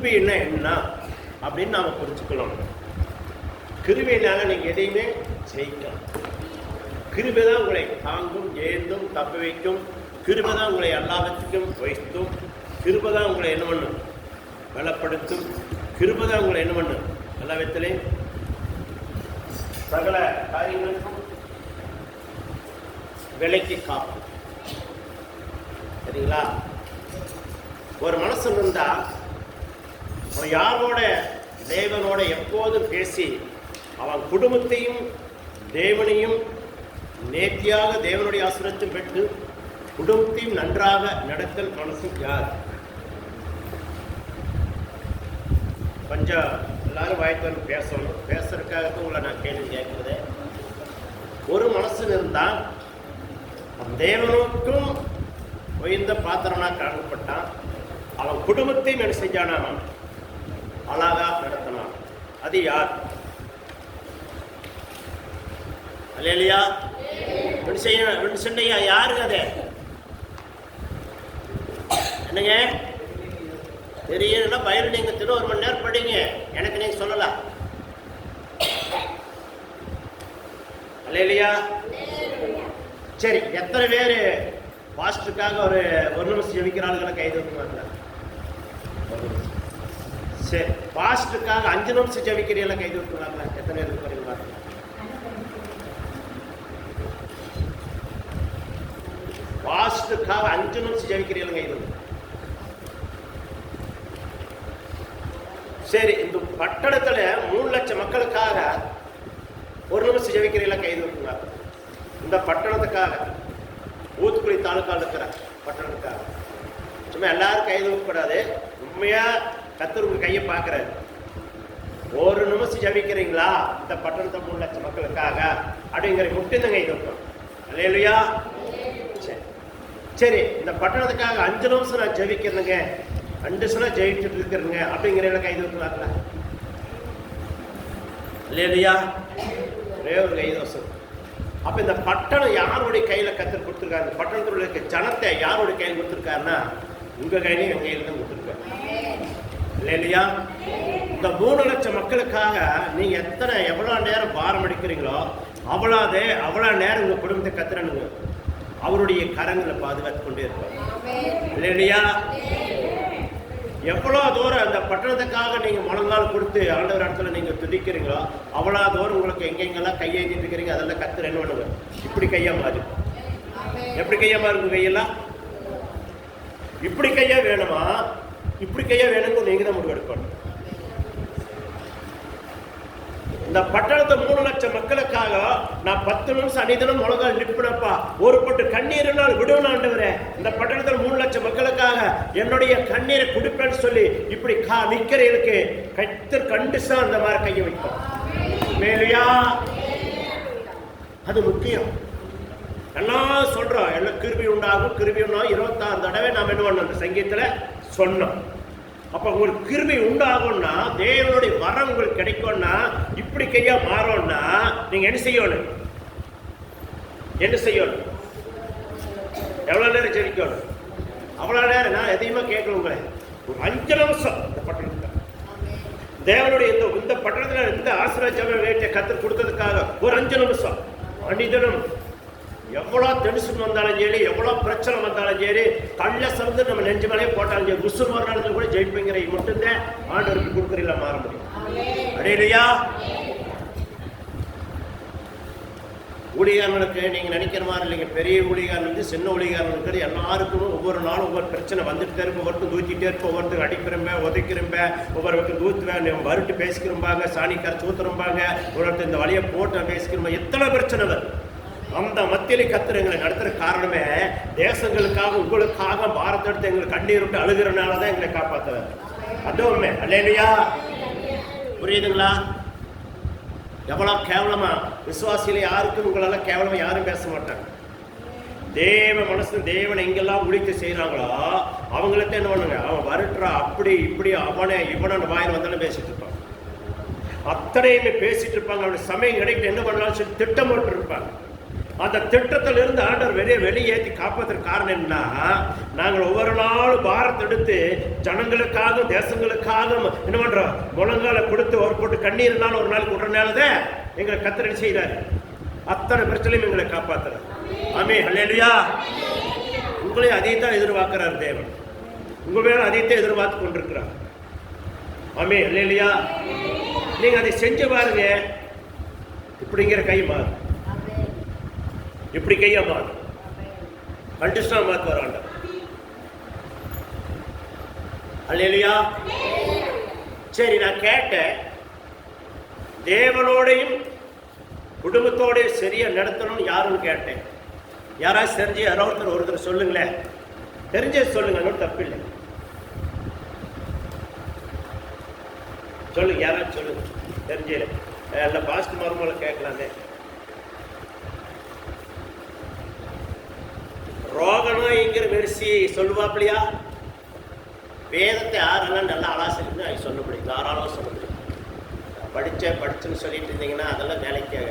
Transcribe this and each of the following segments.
கிருபைன்னா என்ன அப்படின்னு நாம் புரிஞ்சுக்கணும். கிருபையினால நீங்கள் எதையுமே ஜெயிக்கலாம். கிருபை தான் உங்களை தாங்கும், ஏந்தும், தப்ப வைக்கும். கிருபை தான் உங்களை எல்லாவற்றுக்கும் வைத்தும். கிருபை தான் உங்களை என்ன பண்ணும்? பலப்படுத்தும். கிருபை தான் உங்களை என்ன பண்ணும்? எல்லா விதத்திலையும் சகல காரியங்களுக்கும் விலைக்கு காக்கும். சரிங்களா? ஒரு மனசு இருந்தா அவன் யாரோட தேவனோட எப்போதும் பேசி அவன் குடும்பத்தையும் தேவனையும் நேர்த்தியாக தேவனுடைய ஆசீர்வாதத்தையும் பெற்று குடும்பத்தையும் நன்றாக நடத்தல் மனசு யார்? கொஞ்சம் எல்லாரும் வாய்ப்பு பேசணும். பேசுறதுக்காக உங்களை நான் கேள்வி கேட்கிறதே. ஒரு மனசு இருந்தால் தேவனுக்கும் உயர்ந்த பாத்திரனா காணப்பட்டான். அவன் குடும்பத்தையும் என்ன செஞ்சானா? அழகா நடத்தினான். அது யார்? அல்லேலூயா. சொன்னையா யாருங்க அது? என்னங்க தெரியலன்னா பயிர் நீங்க தினம் 1 மணி நேரம் படிங்க. எனக்கு நீங்க சொல்லலாம். அல்லேலூயா. சரி, எத்தனை பேர் பாஸ்டருக்காக ஒரு நிமிஷம் ஜெபிக்கிறாளுகளை கைது வைக்கிறாங்க? சரி, பாஸ்டருக்காக 5 நிமிஷம் ஜெபிக்கிறீங்களா? கைது வைக்கிறாங்களா? எத்தனை பேர் இருக்கிறீங்களா? பாஸ்டருக்காக 5 நிமிஷம் ஜெபிக்கிறீங்களா? கைது. சரி, இந்த பட்டணத்துல 3 லட்சம் மக்களுக்காக 1 நிமிஷம் ஜெபிக்கிறீங்களா? கைது வைக்கிறாங்க. இந்த பட்டணத்துக்காக, ஊத்துக்குடி தாலுக்காவில் இருக்கிற பட்டணத்துக்காக. சும்மா எல்லாரும் கைது வைக்கக்கூடாது. உண்மையா கர்த்தர் உங்க கையை பார்க்கிறாரு. 1 நிமிஷம் ஜெபிக்கிறீங்களா இந்த பட்டணத்தை 3 லட்சம் மக்களுக்காக அப்படிங்கிற முட்டிந்தங்க கைது வைக்கணும். அல்லேலூயா. சரி, இந்த பட்டணத்துக்காக 5 நிமிஷம் நான் ஜெபிக்கிறேங்க, 2 நிமிஷம் ஜெயிச்சுட்டு இருக்கிறேங்க அப்படிங்கிற கைது வைக்கலாங்களா? இல்லையா? ஒரே ஒரு கைது வசம். அப்ப இந்த பட்டணம் யாருடைய கையில கர்த்தர் கொடுத்துருக்காரு? இந்த பட்டணத்தில் இருக்க ஜனத்தை யாருடைய கையில் கொடுத்துருக்காருன்னா உங்க கையிலையும் எங்க கையில தான் கொடுத்துருக்காரு. இல்லையா? இந்த 3 லட்சம் மக்களுக்காக நீங்க எவ்வளவு நேரம் பாரம் அடிக்கிறீங்களோ அவ்வளோ நேரம் உங்க குடும்பத்தை கத்துறனுங்க அவருடைய கரங்களை பாதுகாத்து கொண்டே இருப்பார். இல்லையா? எவ்வளோ தூரம் அந்த பட்டணத்துக்காக நீங்க முழங்கால் கொடுத்து ஆண்டவர் இடத்துல நீங்க துதிக்கிறீங்களோ அவ்வளோ தூரம் உங்களுக்கு எங்கெங்கெல்லாம் கையேந்திட்டு இருக்கிறீங்க அதெல்லாம் கர்த்தர் என்ன பண்ணுவார்? இப்படி கையா மாறு. எப்படி கையா மாறுங்க? கையெல்லாம் இப்படி கையா வேணுமா? இப்படி கையா வேணுங்க நீங்க தான் முடிவெடுக்கணும். இந்த பட்டணத்தை 3 லட்சம் மக்களுக்காக நான் 10 நிமிஷம் அனிதனும் முழங்கால் நிற்பனப்பா, ஒரு பட்டு கண்ணீர்னால் விடுவன ஆண்டவரே. இந்த பட்டணத்தில் 3 லட்சம் மக்களுக்காக என்னுடைய கண்ணீரை குடிப்பேன்னு சொல்லி இப்படி நிக்கிறதுக்கு கர்த்தர் கண்டிஷா அந்த மாதிரி கையை வைப்போம். மேலையா? அது முக்கியம். எல்லாம் சொல்றோம், எல்லாம் கிருபை உண்டாகும், கிருபை உண்டாகும். 26 தடவை நாம் என்ன பண்ணோம் அந்த சங்கீதத்துல சொன்னோம். அப்ப உங்களுக்கு கிருபை உண்டாகும்னா, தேவனுடைய வரம் உங்களுக்கு கிடைக்கும்னா, இப்படி கையா மாறும்னா நீங்க என்ன செய்யணும்? எவ்வளவு நேரம் ஜெபிக்கணும்? அவ்வளவு நேரம் நான் எதையுமா கேட்கணும். உங்களை ஒரு 5 நிமிஷம் இந்த பட்டணத்துல தேவனுடைய இந்த பட்டணத்துல இந்த ஆசீர்வாத கர்த்தர் கொடுத்ததுக்காக ஒரு 5 நிமிஷம் மனிதனும் எவ்வளோ டென்ஷன் வந்தாலும் சரி, எவ்வளோ பிரச்சனை வந்தாலும் சரி, கள்ள சந்து நம்ம நெஞ்சு மேலே போட்டாலும் சரி, முஸ்லிம் நேரத்தில் கூட ஜெயிப்புங்கிற மட்டும்தான் ஆண்டவருக்கு கொடுக்குறீங்களா மாற முடியும். அடையிலையா? ஊழிகாரனுக்கு நீங்க நினைக்கிற மாதிரி இல்லைங்க. பெரிய ஊழிகாரன் சின்ன ஊழிகாரனுக்கு எல்லாருக்கும் ஒவ்வொரு நாளும் ஒவ்வொரு பிரச்சனை வந்துட்டு இருப்போம். ஒவ்வொருத்தரும் தூக்கிட்டே இருப்போம், ஒவ்வொருத்தருக்கு அடிக்கிறம்ப, உதைக்கிறம்ப, ஒவ்வொருத்தருக்கு தூத்துவேன் வருட்டு பேசிக்கிறோம்பாங்க, சாணி கரைச்சி ஊத்துறோம்பாங்க, ஒவ்வொருத்தர் இந்த வழியை போட்டு பேசிக்கிறோம். எத்தனை பிரச்சனை வரும். அந்த மத்தியிலே கர்த்தர் எங்களை நடத்துற காரணமே தேசங்களுக்காக உங்களுக்காக பாரத்தை எடுத்து எங்களுக்கு கண்ணீர் விட்டு அழுகிறனாலதான் எங்களை காப்பாற்றுறாரு. அதுவுமே அல்லேலூயா. புரியுதுங்களா? எவ்வளவு கேவலமா விசுவாசியில யாருக்கும் உங்களால கேவலமா யாரும் பேச மாட்டாங்க. தேவ மனசு தேவனை எங்கெல்லாம் உழித்து செய்யறாங்களோ அவங்களுக்கு என்ன பண்ணுங்க, அவன் வருட்டுறா அப்படி இப்படி அவனை இவனோட வாயில் வந்தாலும் பேசிட்டு இருப்பாங்க. அத்தனையுமே பேசிட்டு இருப்பாங்க. அவனுடைய சமயம் கிடைக்கிட்டு என்ன பண்ணாலும் சொல்லி திட்டம் போட்டு இருப்பாங்க. அந்த திட்டத்தில் இருந்து ஆண்டவர் வெளியேற்றி காப்பதற்கு காரணம் என்ன? நாங்கள் ஒவ்வொரு நாளும் பாரத்தை எடுத்து ஜனங்களுக்காக தேசங்களுக்காக என்ன பண்றோம், முழங்கால கொடுத்து ஒரு போட்டு கண்ணீர்னாலும் ஒரு நாளைக்கு விடுறனாலதான் எங்களை கத்தரடி செய்யறாரு. அத்தனை பிரச்சனையும் எங்களை காப்பாத்துறாரு. ஆமென், ஹல்லேலூயா. உங்களையும் அதைத்தான் எதிர்பார்க்கிறார் தேவன். உங்க மேல அதைத்தான் எதிர்பார்த்து கொண்டிருக்கிறார். ஆமென், ஹல்லேலூயா. நீங்க அதை செஞ்சு பாருங்க. இப்படிங்கிற கை மாறு, இப்படி கையா மாறு, கண்டிஷனா மாத்து வராண்ட. அல்லேலூயா. சரி, நான் கேட்டேன், தேவனோடையும் குடும்பத்தோடையும் சரியா நடத்தணும்னு யாருன்னு கேட்டேன். யாராவது தெரிஞ்சு யாராவது ஒருத்தர் சொல்லுங்களேன். தெரிஞ்ச சொல்லுங்க, ஒன்றும் தப்பில்லை. சொல்லுங்க, யாராவது சொல்லுங்க. தெரிஞ்சு இல்ல பாஸ்ட் மருமகளை கேட்கலாமே. ரோகனோய்ங்கிற மெரிசி சொல்லுவாப்பிலையா? வேதத்தை யாரெல்லாம் நல்லா ஆலோசனை சொல்ல முடியும், தாராளம் சொல்ல முடியும். படிச்சுன்னு சொல்லிட்டு இருந்தீங்கன்னா அதெல்லாம் வேலைக்காக.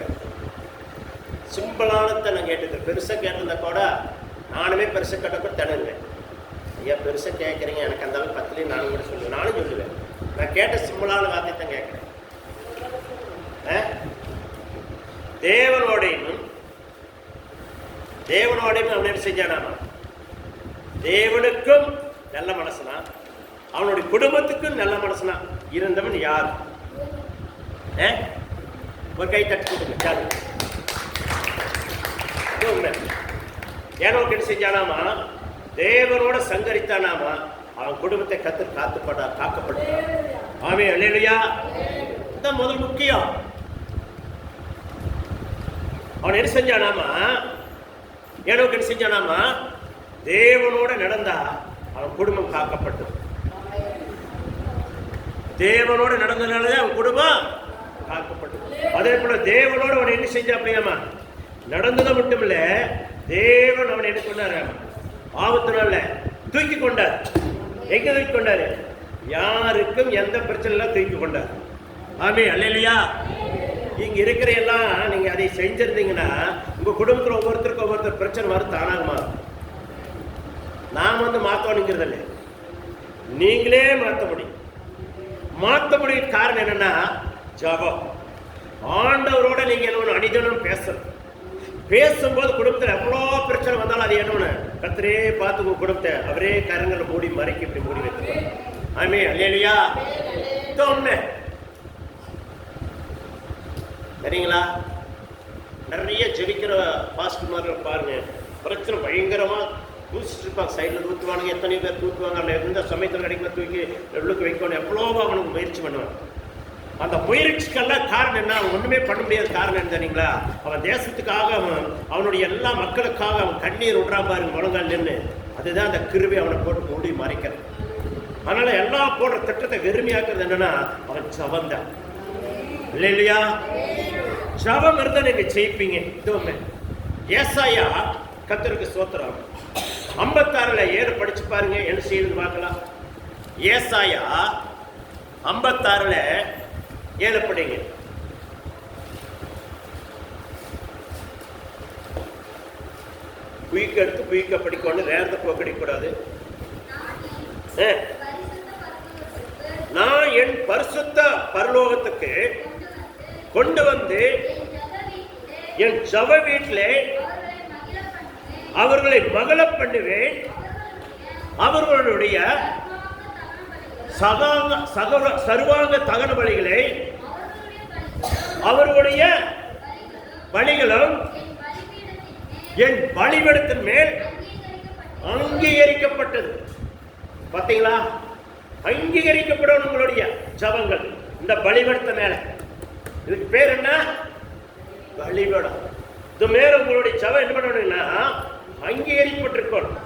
சிம்பிளானத்தை நான் கேட்டுக்கிறேன். பெருசாக கேட்டிருந்தா கூட நானுமே பெருசாக கேட்டப்போ திணறுவேன். ஐயா பெருசாக கேட்குறீங்க, எனக்கு அந்த அளவுக்கு 10லேயும் நானும் கூட சொல்லுவேன். நானும் சொல்லுவேன். நான் கேட்ட சிம்பிளான வார்த்தை தான் கேட்குறேன். தேவனோடையும் அவன் என்ன செஞ்சானாமா? தேவனுக்கும் நல்ல மனசனா, அவனுடைய குடும்பத்துக்கும் நல்ல மனசனா இருந்தவன் யார்? ஒரு கை தட்டி கொடுங்க. ஏனோக்கு என்ன செஞ்சானாமா? தேவனோட சங்கரித்தானாமா, அவன் குடும்பத்தை காக்கப்பட்டான். ஆமென், அல்லேலூயா. இதுதான் முதல் முக்கியம். அவன் என்ன செஞ்சானாமா? ஏனோக்கு என்ன செஞ்சானாமா? தேவனோட நடந்தா அவன் குடும்பம் காக்கப்பட்டது. தேவனோட நடந்ததுனாலதான் அவன் குடும்பம் காக்கப்பட்டது. அதே போல தேவனோட அவன் என்ன செஞ்சா அப்படியாமா? நடந்ததை மட்டும் இல்ல, தேவன் அவனை என்ன கொண்டாரு? ஆபத்தினால தூக்கி கொண்டார். எங்க தூக்கி கொண்டாரு? யாருக்கும் எந்த பிரச்சனை தூக்கி கொண்டார். ஆமென், அல்லேலூயா. இங்க இருக்கிற எல்லாம் நீங்க அதை செஞ்சிருந்தீங்கன்னா உங்க குடும்பத்துல ஒவ்வொருத்தருக்கு பிரச்சனை வரும், தானாகுமா? நான் மாத்தணுங்கிறது இல்லை, நீங்களே மாற்ற முடியும். மாற்ற முடியும். காரணம் என்னன்னா ஜெபம். ஆண்டவரோட நீங்க என்ன அடிதனும் பேசும்போது குடும்பத்தில் எவ்வளோ பிரச்சனை வந்தாலும் அது என்னன்னு கர்த்தரே பார்த்து உங்க குடும்பத்தை அவரே கரங்களை மூடி மறைக்க இப்படி மூடி வைத்துக்கணும். ஆமென், அல்லேலூயா. சரிங்களா? நிறைய ஜெபிக்கிற பாஸ்டர்மார்கள் பாருங்க, பிரச்சனை பயங்கரமா தூசிட்டு இருப்பாங்க. சைடில் தூத்துவானுங்க, எத்தனை பேர் தூத்துவாங்க. அந்த எந்த சமயத்தில் கிடைக்கும் தூக்கி உள்ளுக்கு வைக்கணும், எவ்வளோ அவனுக்கு முயற்சி பண்ணுவாங்க. அந்த முயற்சிக்கெல்லாம் காரணம் என்ன? அவன் ஒண்ணுமே பண்ண முடியாத காரணம் என்ன தெரியுங்களா? அவன் தேசத்துக்காக, அவனுடைய எல்லா மக்களுக்காக அவன் கண்ணீர் விடுறா பாருங்க, முழங்கால் நின்று. அதுதான் அந்த கிருபை அவனை போட்டு மூடி மறைக்கிறது. அதனால எல்லாம் போடுற திட்டத்தை வெறுமையாக்குறது என்னன்னா அவன் ஜபந்தான். இல்லையா? ஜபம் இருந்தா நீங்க ஜெயிப்பீங்க. இதுவுமே ஏசாயா கர்த்தருக்கு ஸ்தோத்திரம் 56 7 படிச்சு பாருங்க, என்ன செய்யுதுன்னு பார்க்கலாம். ஏசாயா 56 7 படிங்க. குயிக்க எடுத்து குயிக்க படிக்கணும், நேரத்தை போக்கடிக்கூடாது. நான் என் பரிசுத்த பரலோகத்துக்கு கொண்டு வந்து என் ஜப வீட்டிலே அவர்களை மகள பண்ணுவேன். அவர்களுடைய சர்வாங்க தகன பலிகளை அவர்களுடைய பலிகளும் என் பலிபீடத்தின் மேல் அங்கீகரிக்கப்பட்டது. பார்த்தீங்களா? அங்கீகரிக்கப்படும் உங்களுடைய ஜபங்கள் இந்த பலிபீடத்தின் மேல. இதுக்கு பேர் என்ன? பலிபீடம். இது மேல உங்களுடைய ஜபம் என்ன பண்ணணும்னா அங்கீகரிக்கப்பட்டிருக்கணும்.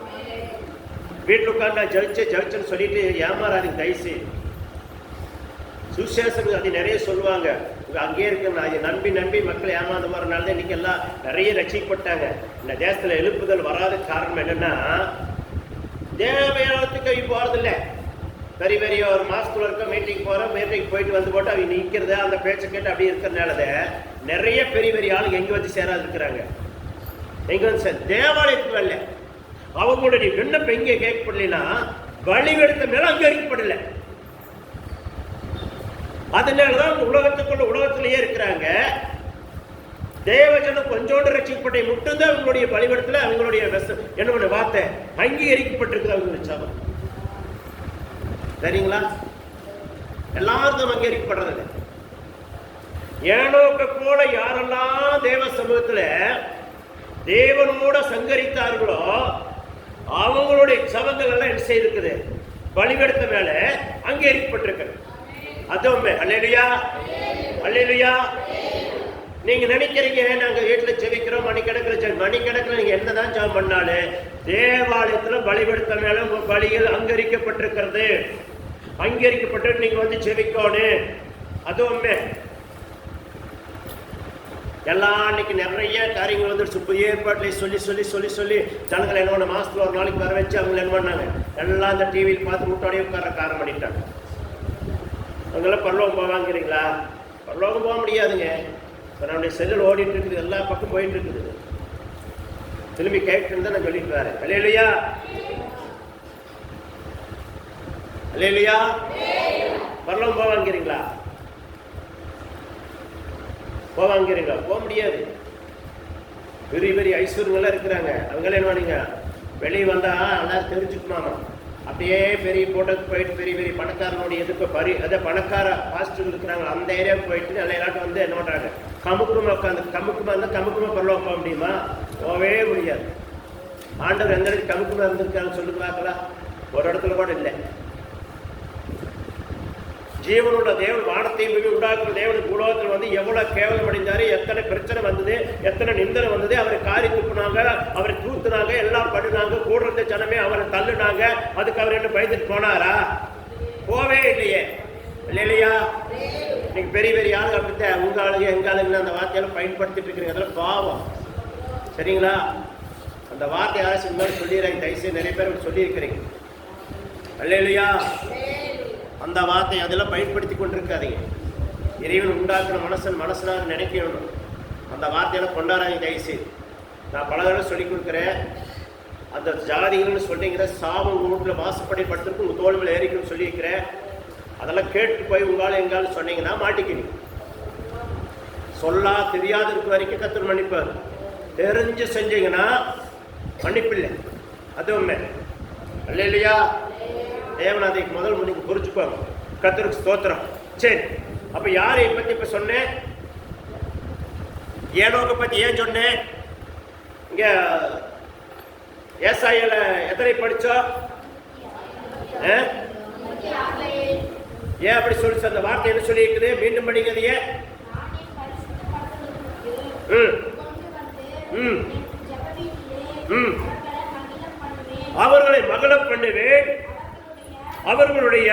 வீட்டில் உட்கார்ந்தா ஜெயிச்சேன்னு சொல்லிட்டு ஏமாறாதீங்க தயவுசெய்து. சுசேஷன் அது நிறைய சொல்லுவாங்க, அங்கேயே இருக்கு. அதை நம்பி மக்கள் ஏமாந்து வரனால இன்னைக்கு எல்லாம் நிறைய ரசிக்கப்பட்டாங்க. இந்த தேசத்துல எழுப்புதல் வராத காரணம் என்னன்னா, தேவையானத்துக்கு அவங்க போறதில்லை. பெரிய ஒரு மாசத்துல இருக்க மீட்டிங் போயிட்டு வந்து போட்டு அவங்க நிற்கிறத அந்த பேச்சை கேட்டு அப்படி இருக்கிறதுனால நிறைய பெரிய ஆளுங்க எங்க வந்து சேராது இருக்கிறாங்க. எங்க தேவாலயத்துக்கு வரல. அவங்களுடைய விண்ணப்பம் எங்கே கேட்கப்படலைன்னா பலிபீடத்து மேல அங்கீகரிக்கப்படல. அதனாலதான் உலகத்திலேயே இருக்கிறாங்க. தேவஜனம் கொஞ்சோண்டு ரட்சிக்கப்பட்ட மட்டும்தான் அவங்களுடைய பலிபீடத்துல அவங்களுடைய என்ன வார்த்தை அங்கீகரிக்கப்பட்டிருக்குது. அவங்களுடைய சபம் சரிங்களா? எல்லாருக்கும் அங்கீகரிக்கப்படுறது. ஏனோக்க போல யாரெல்லாம் தேவ சமூகத்துல தேவனோட சங்கரித்தார்களோ அவங்களுடைய சபங்கள் எல்லாம் என்ன செய்திருக்குது? பலிபீடத்து மேல அங்கீகரிக்கப்பட்டிருக்கு. அதுவுமே அல்லேலூயா, அல்லேலூயா. நீங்க நினைக்கிறீங்க நாங்க வீட்டுல ஜெபிக்கிறோம் மணிக்கணக்கில் நீங்க என்னதான் ஜெபம் பண்ணாலும் தேவாலயத்துல பலிபீடத்து மேல உங்க பலிகள் அங்கீகரிக்கப்பட்டிருக்கிறது. அங்கீகரிக்கப்பட்டு நீங்க வந்து ஜெபிக்கணும். அதுவுமே எல்லாம் இன்னைக்கு நிறைய காரியங்கள் வந்துடுச்சு. புதிய ஏற்பாட்டிலே சொல்லி சொல்லி சொல்லி சொல்லி ஜனங்களை என்ன மாசத்துல ஒரு நாளைக்கு வர வச்சு அவங்க என்ன பண்ணாங்க, எல்லாம் அந்த டிவியில் பார்த்து முட்டோடையே உட்கார காரணம் பண்ணிட்டாங்க. அவங்கெல்லாம் பரலோகம் போவாங்கிறீங்களா? பரலோகம் போக முடியாதுங்க. நம்முடைய செல்லில் ஓடிட்டு இருக்குது, எல்லா பக்கம் போயிட்டு இருக்குது. திரும்பி கேட்டு தான் நான் சொல்லிட்டு வரேன். அல்லேலூயா, அல்லேலூயா. பரலோகம் போவாங்கிறீங்களா? போவாங்கிறீங்களா? போக முடியாது. பெரிய பெரிய ஐஸ்வர்யங்கள்லாம் இருக்கிறாங்க. அவங்களாம் என்ன பண்ணீங்க, வெளியே வந்தா எல்லாரும் தெரிஞ்சுக்கணுமா? அப்படியே பெரிய போட்டோக்கு போயிட்டு பெரிய பெரிய பணக்காரனுடைய எதுக்கு அதை பணக்கார பாஸ்டர் இருக்கிறாங்க அந்த ஏரியாவுக்கு போயிட்டு நல்ல எல்லாட்டும் வந்து என்ன பண்ணுறாங்க, கமுக்குமா உட்காந்து கமுக்குமா இருந்தால் கமுக்குமா பரவாயில்ல போக முடியுமா? போகவே முடியாது. ஆண்டவர் எந்த இடத்துக்கு கமுக்குமா இருந்திருக்காங்கன்னு சொல்லி பார்க்கலாம். ஒரு இடத்துல கூட இல்லை. ஜீவனுள்ள தேவன் வானத்தையும் பூமி உண்டாக்குற தேவனுக்கு உலகத்தில் வந்து எவ்வளவு கேவலம் அடைந்தாரு, எத்தனை பிரச்சனை வந்தது, எத்தனை நிந்தனை வந்தது. அவரை காரி துப்புனாங்க, அவரை தூத்துனாங்க, எல்லாம் பண்ணுனாங்க. கூட இருந்த ஜனமே அவரை தள்ளுனாங்க. அதுக்கு அவர் என்ன பயந்துட்டு போனாரா? போவே இல்லையே. இல்லையா? நீங்க பெரிய பெரிய ஆளுங்க அப்படித்தான் உங்க ஆளுங்க எங்க ஆளுங்க அந்த வார்த்தையெல்லாம் பயன்படுத்திட்டு இருக்கிறீங்க. அதெல்லாம் பாவம். சரிங்களா? அந்த வார்த்தை யாராச்சும் இருந்தாலும் சொல்லிடுறாங்க. தயவுசெய்து நிறைய பேர் சொல்லியிருக்கிறீங்க. இல்லையா? அந்த வார்த்தை அதெல்லாம் பயன்படுத்தி கொண்டிருக்காதீங்க. இறைவன் உண்டாக்குற மனசனாக நினைக்கணும். அந்த வார்த்தையெல்லாம் கொண்டாடாங்க தயவுசெய்து. நான் பல தடவை சொல்லிக் கொடுக்குறேன். அந்த ஜாதிகள்னு சொன்னீங்கன்னா சாபம் உங்கள் வீட்டில் வாசப்படி படுத்துருக்கு, உங்கள் தோல்வியில் ஏறிக்கணும்னு சொல்லியிருக்கிறேன். அதெல்லாம் கேட்டு போய் உங்களால் எங்காலும் சொன்னீங்கன்னா மாட்டிக்கிறீங்க. சொல்லா தெரியாது இருக்க வரைக்கும் கர்த்தர் மன்னிப்பார். தெரிஞ்சு செஞ்சீங்கன்னா மன்னிப்பில்லை. அதுவுமே இல்லையா? தேவநாதைக்கு முதல் முன்னுக்கு புரிச்சுப்பாங்க. கர்த்தருக்கு ஸ்தோத்திரம். சரி, அப்ப யாரை பத்தி இப்ப சொன்னேன்? ஏனோக பத்தி ஏன் சொன்னேன்? இங்க ஏசாயால எத்தனை படிச்சோம்? ஏன் அப்படி சொல்லி அந்த வார்த்தை என்ன சொல்லி இருக்குது? மீண்டும் படிக்கிறதையே அவர்களை மகள பண்ணுவேன், அவர்களுடைய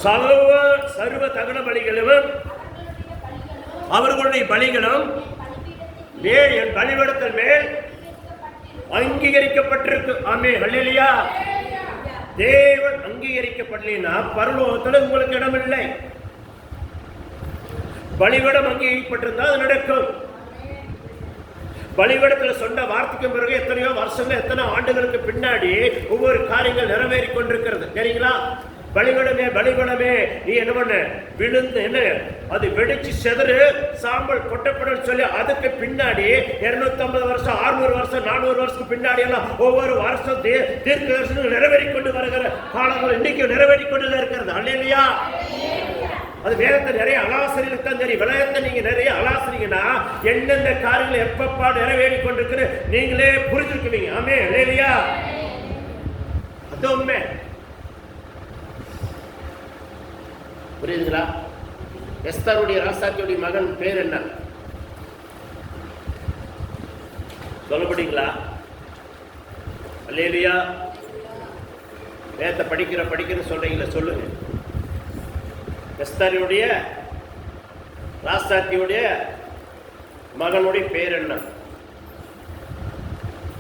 சர்வ தகன பலிகளும் அவர்களுடைய பலிகளும் என் பலிபீடத்தின் மேல் அங்கீகரிக்கப்பட்டிருக்கு. ஆமே, அல்லேலூயா. தேவன் அங்கீகரிக்கப்படலைன்னா பரலோகத்தில் உங்களுக்கு இடமில்லை. பலிபீடம் அங்கீகரிக்கப்பட்டிருந்தா அது நடக்கும். பலிபீடத்தில் சொன்ன வார்த்தைக்கு பிறகு எத்தனையோ வருஷங்கள் எத்தனை ஆண்டுகளுக்கு பின்னாடி ஒவ்வொரு காரியங்கள் நிறைவேறி கொண்டிருக்கிறது. சரிங்களா? பலிபீடமே பலிபீடமே நீ என்ன பண்ண, விழுந்து என்ன அது வெடிச்சு செதறு சாம்பல் கொட்டப்படும் சொல்லி அதுக்கு பின்னாடி 250 வருஷம் 600 வருஷம் 400 வருஷத்துக்கு பின்னாடி எல்லாம் ஒவ்வொரு வருஷம் தீர்க்க தரிசனம் நிறைவேறி கொண்டு வருகிற காலங்கள் இன்னைக்கு நிறைவேறி கொண்டு இருக்கிறது. அல்லேலூயா. அது வேதத்தை நிறைய அலாசரிகளுக்கு தான் தெரியும். விளையத்தை நீங்க நிறைய அலாசரிங்கன்னா எந்தெந்த காரியங்களை எப்பப்பா நிறைவேறி கொண்டிருக்கிற நீங்களே புரிஞ்சிருக்குவீங்க. ஆமே, இல்லையா? அது உண்மை. புரியுதுங்களா? எஸ்தருடைய ராசாத்தியுடைய மகன் பேர் என்ன சொல்லப்படுங்களா? அல்லேலூயா. வேதத்தை படிக்கிறேன்னு சொல்றீங்களா? சொல்லுங்க. எஸ்தருடைய ராசாத்தியுடைய மகனுடைய பேர் என்ன?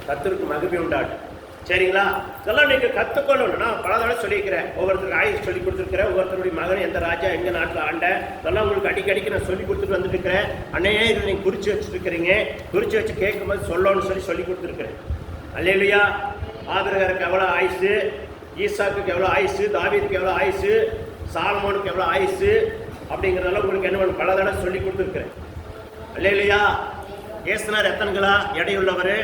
கர்த்தருக்கு மகிமை உண்டாட்டும். சரிங்களா? இதெல்லாம் நீங்க கத்துக்கணும். நான் பல தடவை சொல்லியிருக்கிறேன், ஒவ்வொருத்தருக்கு ஆயுஷ் சொல்லி கொடுத்துருக்கிறேன், ஒவ்வொருத்தருடைய மகன் எந்த ராஜா எங்க நாட்டில் ஆண்ட இதெல்லாம் உங்களுக்கு அடிக்கடிக்கு நான் சொல்லி கொடுத்துட்டு வந்துட்டு இருக்கிறேன். அன்னையே இதில் நீங்க குறிச்சு வச்சுருக்கிறீங்க, குறிச்சு வச்சு கேட்கும்போது சொல்லணும்னு சொல்லி கொடுத்துருக்கிறேன். அல்லேலூயா. ஆபிரகாமுக்கு எவ்வளோ ஆயுசு, ஈசாக்குக்கு எவ்வளோ ஆயுசு, தாவீதுக்கு எவ்வளோ ஆயுசு, சாலமோனுக்கு எவ்வளோ ஆயுசு அப்படிங்கிறதெல்லாம் உங்களுக்கு என்ன பண்ண பல தடவை சொல்லி கொடுத்துருக்கிறேன். அல்லேலூயா. ஏசுனார் எத்தனைங்களா எடையுள்ளவர்,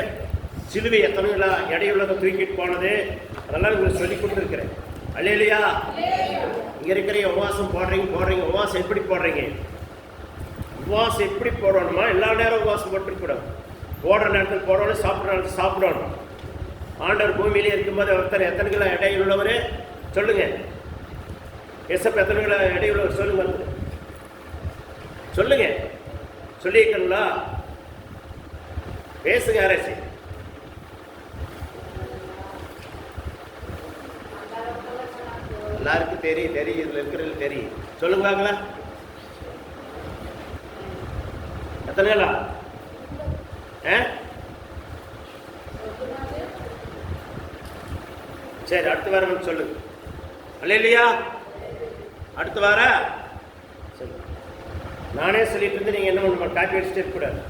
சிலுவை எத்தனைங்களா எடையுள்ளதை தூக்கிட்டு போனது, அதெல்லாம் உங்களுக்கு சொல்லி கொடுத்துருக்கிறேன். அல்லேலூயா. இங்கே இருக்கிற உபவாசம் போடுறீங்க. உபவாசம் எப்படி போடுறீங்க? உபவாசம் எப்படி போடணுமா? எல்லா நேரம் உபவாசம் போட்டுக்கூடாது. போடுற நேரத்தில் போடணும், சாப்பிட்ற நேரத்தில் சாப்பிடணும். ஆண்டவர் பூமியிலே இருக்கும்போது ஒருத்தர் எத்தனை கிலோ எடையுள்ளவர் சொல்லுங்க. எசப் எத்தனை கிலோ எடையுள்ளவர் சொல்லுங்க, சொல்லுங்க. சொல்லியிருக்கீங்களா? பேசுங்க அரசு. எல்லாருக்கும் தெரியும், இதுல இருக்கிறது தெரியும். சொல்லுங்க பார்க்கலாம். எத்தனை? சரி, அடுத்த வாரம் சொல்லுங்க. அல்லேலூயா. அடுத்த வாரம் நானே சொல்லிட்டு இருந்து நீங்க என்ன பண்ணணும், காப்பி அடிச்சுட்டு இருக்கக்கூடாது.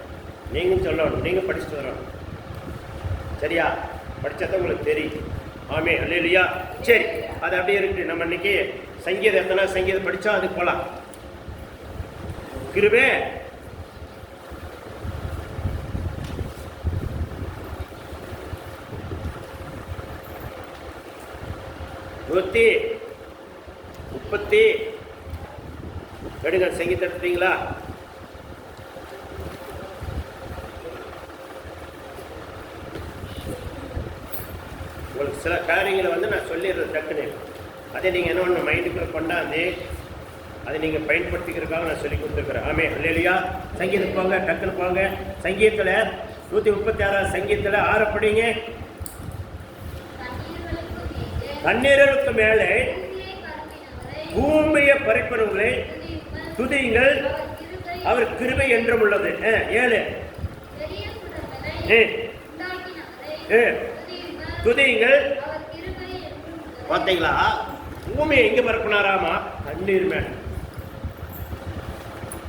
நீங்களும் சொல்லணும், நீங்க படிச்சுட்டு வரணும். சரியா? படிச்சதான் உங்களுக்கு தெரியும். ஆமே. அல்லேலூயா. சரி, அது அப்படியே இருக்கு. நம்ம இன்னைக்கு சங்கீதம் எத்தனை சங்கீதம் படிச்சா அதுக்கு போலாம். கிருபை 130 எடுங்க. சங்கீதம் எடுத்துட்டீங்களா? உங்களுக்கு சில காரியங்களை நான் சொல்லிடுறது டக்குன்னு. அதை நீங்கள் என்ன ஒன்று மைண்டுக்குள்ள கொண்டாந்து அதை நீங்கள் பயன்படுத்திக்கிறதுக்காக நான் சொல்லி கொடுத்துருக்குறேன். ஆமே. அல்லேலூயா. சங்கீதம் போங்க, டக்குன்னு போங்க. சங்கீதத்தில் 136 சங்கீதத்தில் 6 படிங்க. தண்ணீர்களுக்கு மேலே பூமியை பறிப்பவர்களை துதியுங்கள், அவர் கிருபை என்றும் உள்ளது. 7 துதியுங்கள். பார்த்தீங்களா? பூமியை எங்க பரப்பினாராமா? தண்ணீர் மேல.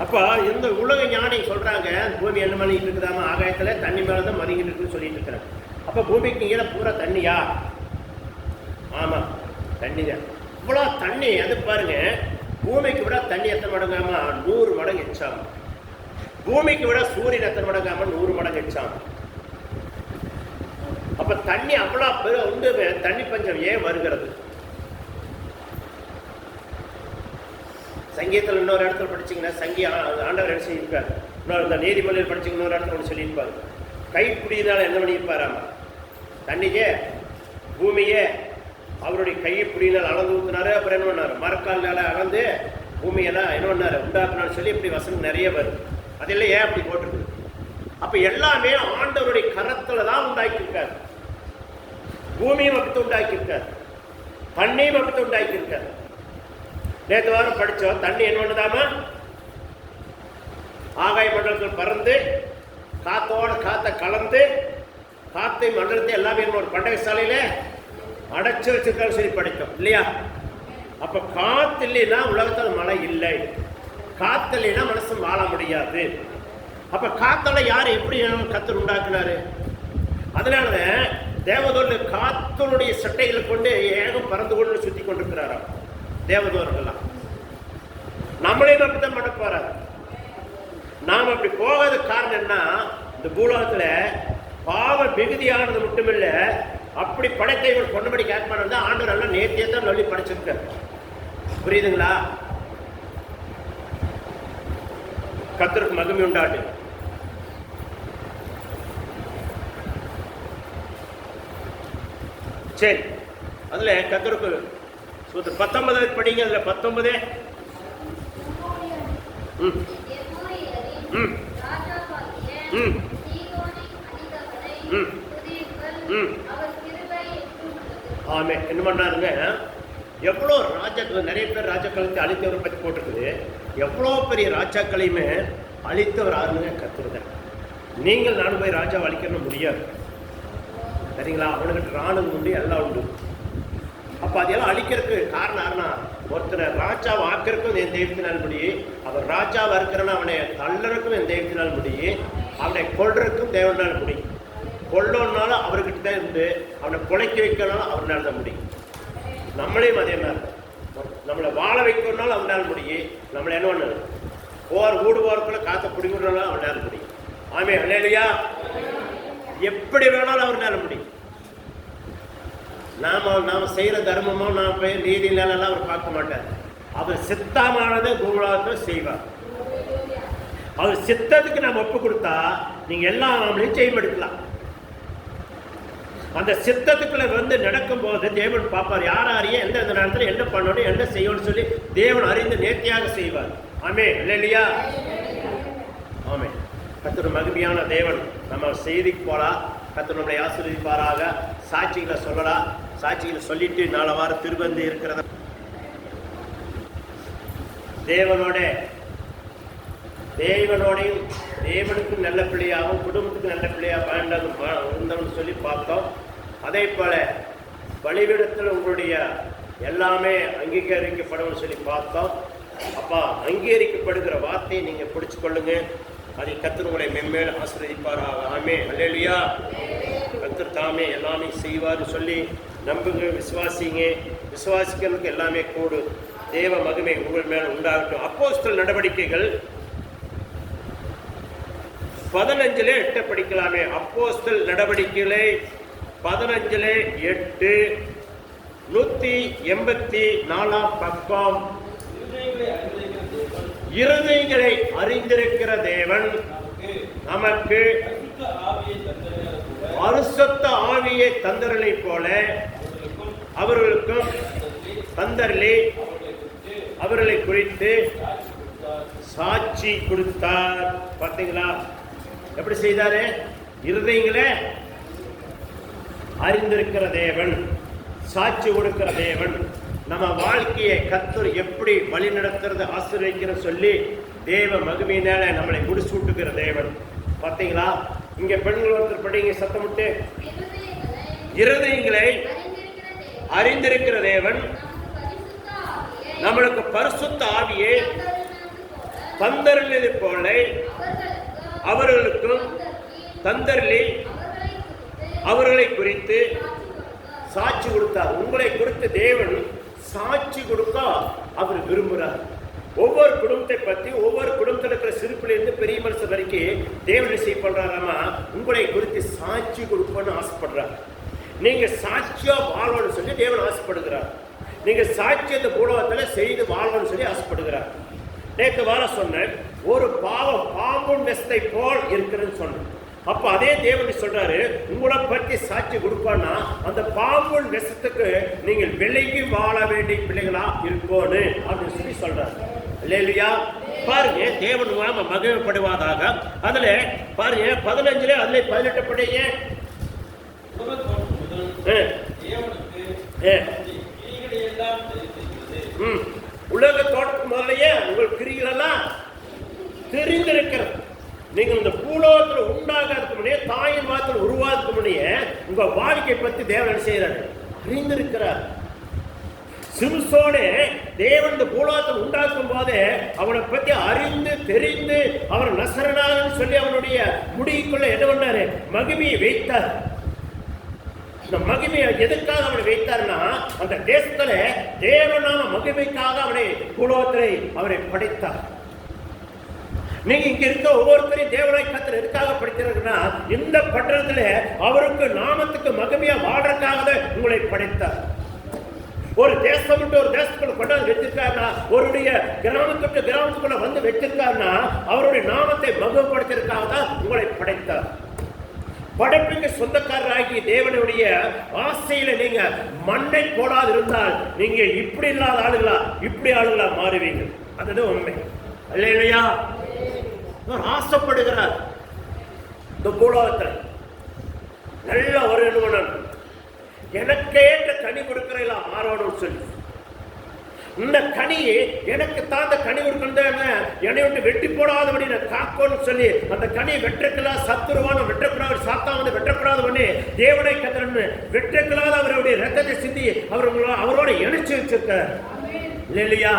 அப்ப இந்த உலக ஞானி சொல்றாங்க பூமி என்ன பண்ணிட்டு இருக்குதாமா? ஆகாயத்துல தண்ணி மேலதான் மதிங்கிட்டு இருக்குன்னு சொல்லிட்டு இருக்கிறாங்க. அப்ப பூமிக்கு கீழே பூரா தண்ணியா? ஆமா, தண்ணி தான். இவ்வளோ தண்ணி. அது பாருங்க, பூமிக்கு விட தண்ணி எத்தனை மடங்காமா? 100 மடங்கு எச்சாகும். பூமிக்கு விட சூரியன் எத்தனை மடங்காம? 100 மடங்கு எச்சாகும். அப்ப தண்ணி அவ்வளோ உண்டு. தண்ணி பஞ்சம் ஏன் வருகிறது? சங்கீதத்தில் இன்னொரு இடத்துல படிச்சீங்கன்னா ஆண்டவர் என்ன செய்யிருப்பார்? இன்னொரு இந்த நீதிமொழியில் படிச்சீங்க இன்னொரு இடத்துல ஒன்று சொல்லியிருப்பாரு. கைப்பிடியினால என்ன பண்ணியிருப்பாராமா? தண்ணியே பூமியே அவருடைய கையை புடியினால் அளந்து ஊற்றினாரு. அப்புறம் என்ன பண்ணாரு? மரக்கால்னால அளந்து பூமியெல்லாம் என்ன பண்ணாரு? உண்டாக்குனான்னு சொல்லி இப்படி வசனம் நிறைய வருது. அதெல்லாம் ஏன் அப்படி போட்டிருக்கு? அப்ப எல்லாமே ஆண்டவருடைய கரத்துல தான் உண்டாக்கியிருக்காரு. பூமியும் அப்படி உண்டாக்கியிருக்காரு, தண்ணியும் அப்படி உண்டாக்கியிருக்காரு. நேற்று வாரம் படிச்சோம். தண்ணி என்ன பண்ணுதாமா? ஆகாய மண்டலத்தில் பறந்து காத்தோட காத்தை கலந்து காத்தை மண்டலத்தை எல்லாமே ஒரு பண்டக சாலையில அடைச்சு வச்சிருக்காரு சொல்லி படித்தோம் இல்லையா? அப்ப காத்து இல்லைன்னா உலகத்தில் மழை இல்லை, காத்து இல்லைன்னா மனுஷன் வாழ முடியாது. அப்ப காத்தால யார் எப்படி கத்தர் உண்டாக்குனாரு? அதனாலதான் தேவதூரில் காத்தனுடைய சட்டைகளை கொண்டு ஏகம் பறந்து கொண்டு சுத்தி கொண்டிருக்கிறாராம் தேவதூர்கள்லாம். நம்மளையும் அப்படித்தான் பண்ண போறாரு. நாம் அப்படி போகாத காரணம் என்ன? இந்த பூலோகத்துல பாவ மிகுதியானது மட்டுமில்ல, அப்படி படைத்தை இவர் கொண்டபடி கேட்பானது ஆண்டவர் எல்லாம் நேர்த்தியே தான் சொல்லி படைச்சிருக்காரு. புரியுதுங்களா? கர்த்தருக்கு மகிமை உண்டாட்டு. சரி, அதுல கர்த்தருக்கு 19 படிங்க. அதுல 19 ஆமே. என்ன பண்ணாருங்க? எவ்வளோ ராஜாக்கள், நிறைய பேர் ராஜாக்களுக்கு அழித்தவரை பற்றி போட்டிருக்குது. எவ்வளோ பெரிய ராஜாக்களையுமே அழித்தவர் ஆளுங்க கர்த்தர் தான். நீங்கள் நானும் போய் ராஜாவை அழிக்கணும் முடியாது. சரிங்களா? அவனுக்கு ராணுவம் உண்டு, எல்லாம் உண்டு. அப்போ அதெல்லாம் அழிக்கிறதுக்கு காரணம் யாருன்னா, ஒருத்தனை ராஜாவை ஆக்கிறதுக்கும் என் தெய்வத்தினால் முடியும், அவன் ராஜாவாக இருக்கிறன்னா அவனை தள்ளறதுக்கும் என் தெய்வத்தினால் முடியும், அவனை கொள்றதுக்கும் தேவனால் முடியும். கொள்ளோன்னாலும் அவர்கிட்ட தான் இருந்து, அவனை கொலைக்க வைக்கணும்னாலும் அவனால் தான் முடியும். நம்மளையும் அதே மாதிரி நம்மளை வாழ வைக்கணும்னாலும் அவனால் முடியும், நம்மளை என்ன பண்ணு வீடு போறதுக்குள்ள காற்றை பிடிக்கணும்னாலும் அவனால் முடியும். ஆமே இல்லையா? எப்படி வேணாலும் அவர்னால முடியும். நாம செய்யற தர்மமோ நாம் போய் நீதினாலெல்லாம் அவர் பார்க்க மாட்டார். அவர் சித்தமானதை பூலோகத்தை செய்வார். அவர் சித்தத்துக்கு நாம் ஒப்பு கொடுத்தா நீங்க எல்லாம் நம்மளையும் செய்யப்படுத்தலாம். அந்த சித்தத்துக்குள்ள வந்து நடக்கும் போது தேவன் பார்ப்பார், யார் அறிய எந்த நேரத்தில் என்ன பண்ணணும் என்ன செய்யணும்னு சொல்லி தேவன் அறிந்து நேர்த்தியாக செய்வார். ஆமே இல்லையா? ஆமே. கர்த்தர் மகிமையான தேவன். நம்ம செய்திக்கு போலாம். கர்த்தர் நம்மளை ஆசீர்வதிப்பாராக. சாட்சிகளை சொல்லலாம். சாட்சிகளை சொல்லிட்டு நாளை வாரம் திருவந்து இருக்கிறத தேவனோடையும் தேவனுக்கும் நல்ல பிள்ளையாகவும் குடும்பத்துக்கு நல்ல பிள்ளையாக இருந்தவன்னு சொல்லி பார்த்தோம். அதே போல பலிபீடத்தில் உங்களுடைய எல்லாமே அங்கீகரிக்கப்படும் சொல்லி பார்த்தோம். அப்பா, அங்கீகரிக்கப்படுகிற வார்த்தையை நீங்க பிடிச்சு கொள்ளுங்க. அதை கர்த்தர் உங்களை மென்மேலும் ஆசீர்வதிப்பாராக. ஆமே அல்லேலூயா. கர்த்தர் தாமே எல்லாமே செய்வார்னு சொல்லி நம்புங்க, விசுவாசிங்க. விசுவாசிக்கிறதுக்கு எல்லாமே கூடு. தேவ மகிமை உங்கள் மேல உண்டாகட்டும். அப்போஸ்தலர் நடவடிக்கைகள் 15:8 படிக்கலாமே. அப்போஸ்தலர் நடவடிக்கைகளை 15:8 184 பக்கம். இருதயங்களை அறிந்திருக்கிற தேவன் நமக்கு பரிசுத்த ஆவியை தந்தரலை போல அவர்களுக்கும் தந்தரலே அவர்களை குறித்து சாட்சி கொடுத்தார். பார்த்தீங்களா எப்படி செய்தாரு? இருதயங்களை அறிந்திருக்கிற தேவன், சாட்சி கொடுக்கிற தேவன், நம்ம வாழ்க்கையை கர்த்தர் எப்படி வழி நடத்துறது ஆசீர்வதிக்கிற சொல்லி தேவ மகிமையினால நம்மளை முடிசூட்டுகிற தேவன். பார்த்தீங்களா? இங்க பெண்கள் ஒருத்தர் படிங்க சத்தமிட்டு. இருதயங்களை அறிந்திருக்கிற தேவன் நம்மளுக்கு பரிசுத்த ஆவியை தந்தருளியது போல அவர்களுக்கும் தந்தருளி அவர்களை குறித்து சாட்சி கொடுத்தார். உங்களை குறித்து தேவன் சாட்சி கொடுக்க அவர் விரும்புகிறார். ஒவ்வொரு குடும்பத்தை பற்றி ஒவ்வொரு குடும்பத்தில் இருக்கிற சிறுப்பிலிருந்து பெரிய மனுஷன் வரைக்கும் தேவன் செய்ய பண்றாராமா, உங்களை குறித்து சாட்சி கொடுக்கணும்னு ஆசைப்படுறார். நீங்க சாட்சியா வாழணும்னு சொல்லி தேவன் ஆசைப்படுகிறார். நீங்க சாட்சியத்தை பூலோகத்தில் செய்து வாழணும்னு சொல்லி ஆசைப்படுகிறார். நேற்று வார சொன்னேன், ஒரு பாம்புன் வெஸ்தை போல் இருக்கிறதுன்னு சொன்னேன். அப்ப அதே தேவன் சொல்றாரு, உங்களை பற்றி சாட்சி கொடுப்பான்னா அந்த பாம்புன் விஷத்துக்கு நீங்கள் விலகி வாழ வேண்டிய பிள்ளைகளா இருக்கோன்னு அப்படின்னு சொல்லி சொல்றாரு. இல்லையா? பாருங்க, தேவன் நாம மகிமைப்படுவதாக. அதுல பாருங்க 15 அதுல 18 படிங்க. உலக தோட்டத்துக்கு முதலையே உங்கள் கிரிகள் எல்லாம் தெரிந்திருக்கிறது. நீங்கள் இந்த பூலோகத்தில் உண்டாகிறதுக்கு முன்னே, தாயின் வாரத்தில் உருவாகிறதுக்கு முன்னே உங்க வாழ்க்கை பற்றி தேவன் செய்யறாரு, அறிந்திருக்கிறார். சிம்சோனே தேவன் இந்த பூலோகத்தில் உண்டாக்கும் போது அவனை பற்றி அறிந்து தெரிந்து அவர் நசரனாகன்னு சொல்லி அவனுடைய முடிக்குள்ள என்ன பண்ணாரு? மகிமையை வைத்தார். இந்த மகிமையை எதுக்காக அவனை வைத்தார்னா, அந்த தேசத்துல தேவனான மகிமைக்காக அவனை பூலோகத்திலே அவரை படைத்தார். நீங்க இங்க இருக்க ஒவ்வொருத்தரையும் தேவனாய் கர்த்தர் எதுக்காக படைத்திருக்கிறா? இந்த பட்டணத்துல அவருக்கு நாமத்துக்கு மகிமையா வாழ்றதுக்காக உங்களை படைத்தார். ஒரு தேசம் விட்டு ஒரு தேசத்துக்குள்ள கொண்டாந்து வச்சிருக்காருன்னா, அவருடைய கிராமத்துக்கு கிராமத்துக்குள்ள வந்து வச்சிருக்காருன்னா அவருடைய நாமத்தை மகிமைப்படுத்திருக்காக தான் உங்களை படைத்தார். படைப்புக்கு சொந்தக்காரராகி தேவனுடைய ஆசையில நீங்க மண்ணை போடாது இருந்தால் நீங்க இப்படி இல்லாத ஆளுகளா இப்படி ஆளுகளா மாறுவீங்க. அதுதான் உண்மை. இல்லையா? ஆசைப்படுகிறார் இந்த பூலோகத்தில் நல்ல ஒரு நிறுவனம் எனக்கேற்ற கனி கொடுக்கிறதா மாறணும் சொல்லி இந்த கனி எனக்கு தான் அந்த கனி கொடுக்கணும், என்னை விட்டு வெட்டி போடாதபடி நான் காக்கணும்னு சொல்லி அந்த கனியை வெற்றக்கெல்லாம் சத்துருவான வெற்றக்கூடாது, சாத்தா வந்து வெற்றக்கூடாது பண்ணி தேவனை கத்தரன்னு வெற்றக்கெல்லாம் அவருடைய ரத்தத்தை சிந்தி அவரோட இணைச்சு வச்சிருக்கார் இல்லையா?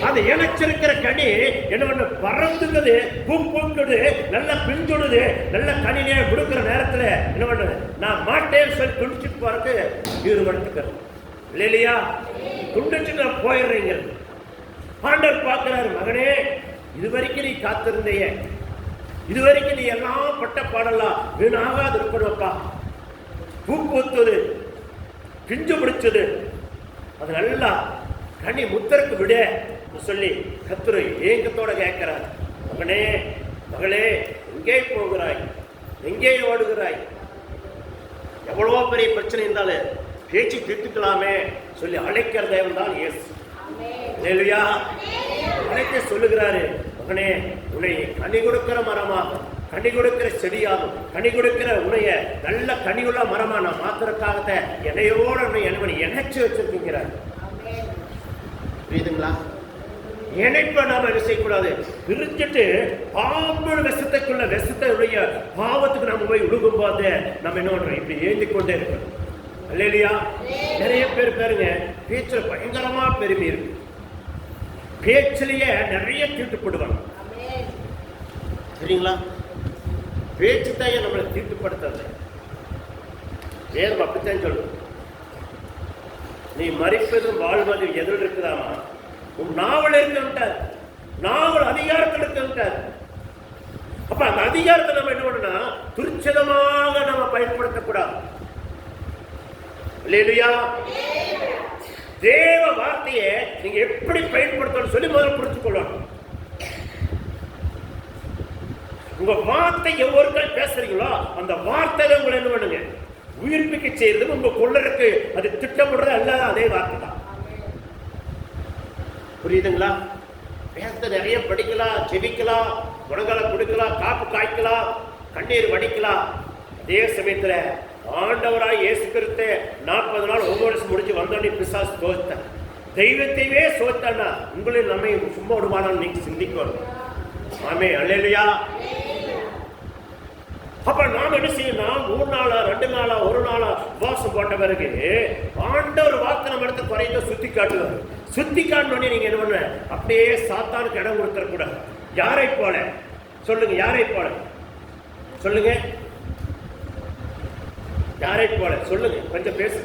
அந்த இணைச்சிருக்கிற கனி என்ன பண்ண பறந்துக்குது, பூங்குது, நல்லா பிஞ்சுடுது, நல்ல கனினே கொடுக்கிற நேரத்தில் என்ன பண்ணுது, நான் மாட்டேன்னு சொல்லி துண்டிச்சுட்டு போறதுக்கு ஈடுபடுத்துக்கிறேன் இல்லையா? துண்டிச்சுட்டு நான் போயிடுறீங்க. ஆண்டவர் பார்க்கிறாரு, மகனே இதுவரைக்கும் நீ காத்திருந்தைய, இதுவரைக்கும் நீ எல்லாம் பட்ட பாடலாம் வீணாகாது இருக்கணும்ப்பா. பூ பூத்துது, பிஞ்சு பிடிச்சது, அது நல்லா கனி முத்தருக்கு விட சொல்லி கர்த்தர் ஏங்கத்தோட கேட்கிறார். மகனே மகளே, எங்கே போகிறாய், எங்கே ஓடுகிறாய்? எவ்வளவோ பெரிய பிரச்சனை இருந்தாலும் பேச்சு தீர்த்துக்கலாமே சொல்லி அழைக்கிற தேவன் தான் இயேசு. அல்லேலூயா. அழைக்க சொல்லுகிறாரு, மகனே உன்னை கனி கொடுக்கிற மரமாக, கனி கொடுக்கிற செடியாகும், கனி கொடுக்கிற உன்னைய நல்ல கனியுள்ள மரமா நான் மாத்திரக்காகத்த என்னையோட உன்னை இணைச்சு வச்சிருக்கிறார். புரியுதுங்களா? இணைப்பை நாம என்ன செய்யக்கூடாது, பிரிச்சுட்டு பாம்பு விஷத்துக்குள்ள விஷத்துடைய பாவத்துக்கு நம்ம போய் விழுகும் போது நம்ம என்ன பண்றோம், இப்படி ஏந்தி கொண்டே இருக்கோம். அல்லேலூயா. நிறைய பேர் பாருங்க, பேச்சுல பயங்கரமா பெருமை இருக்கு, பேச்சிலேயே நிறைய தீட்டுப்படுவாங்க. சரிங்களா? பேச்சு தான் நம்மளை தீட்டுப்படுத்துறது. வேதம் அப்படித்தான் சொல்லுது, நீ மறிப்பதும் வாழ்வதும் எதில் இருக்குதாமா, உன் நாவல் இருக்கின்றார், நாவல் அதிகாரத்தில் இருக்கின்றார். அப்ப அந்த அதிகாரத்தை நம்ம என்ன பண்ணா துரிச்சதமாக நம்ம பயன்படுத்தக்கூடாது. இல்லையா? தேவ வார்த்தையை நீங்க எப்படி பயன்படுத்தணும் சொல்லி முதல்ல புரிந்து கொள்ளணும். உங்க வார்த்தை எவ்வொரு பேசுறீங்களோ அந்த வார்த்தையில உங்களை என்ன பண்ணுங்க, உயிர்ப்பிக்க செய்யறது உங்க கொள்ளருக்கு அது திட்டமிடுறது அல்லாத அதே வார்த்தை தான். புரியுதுங்களா? வேதத்தை நிறைய படிக்கலாம், செவிக்கலாம், குணங்களை கொடுக்கலாம், காப்பு காய்க்கலாம், கண்ணீர் வடிக்கலாம். அதே சமயத்துல ஆண்டவராய் இயேசு கிறிஸ்து 40 நாள் ஒவ்வொரு முடிச்சு வந்தோடனே பிசாசு தோற்றான். தெய்வத்தையே சோத்தானா உங்களில் நம்மை சும்மா விடுவானான்னு நீங்க சிந்திக்கணும். ஆமே. அல்லேலூயா. அப்ப நாம என்ன செய்யணும், 3 நாளா 2 நாளா 1 நாளா உபவாசம் போட்ட பிறகு ஆண்டவர் வாக்கு நம்ம இடத்த குறைந்த சுத்தி காட்டுவார். சுத்தி காட்டினோடனே நீங்க என்ன பண்ண, அப்படியே சாத்தானுக்கு இடம் கொடுத்துட கூடாது. யாரை போல சொல்லுங்க, யாரை போல சொல்லுங்க, யாரை போல சொல்லுங்க, கொஞ்சம் பேசு.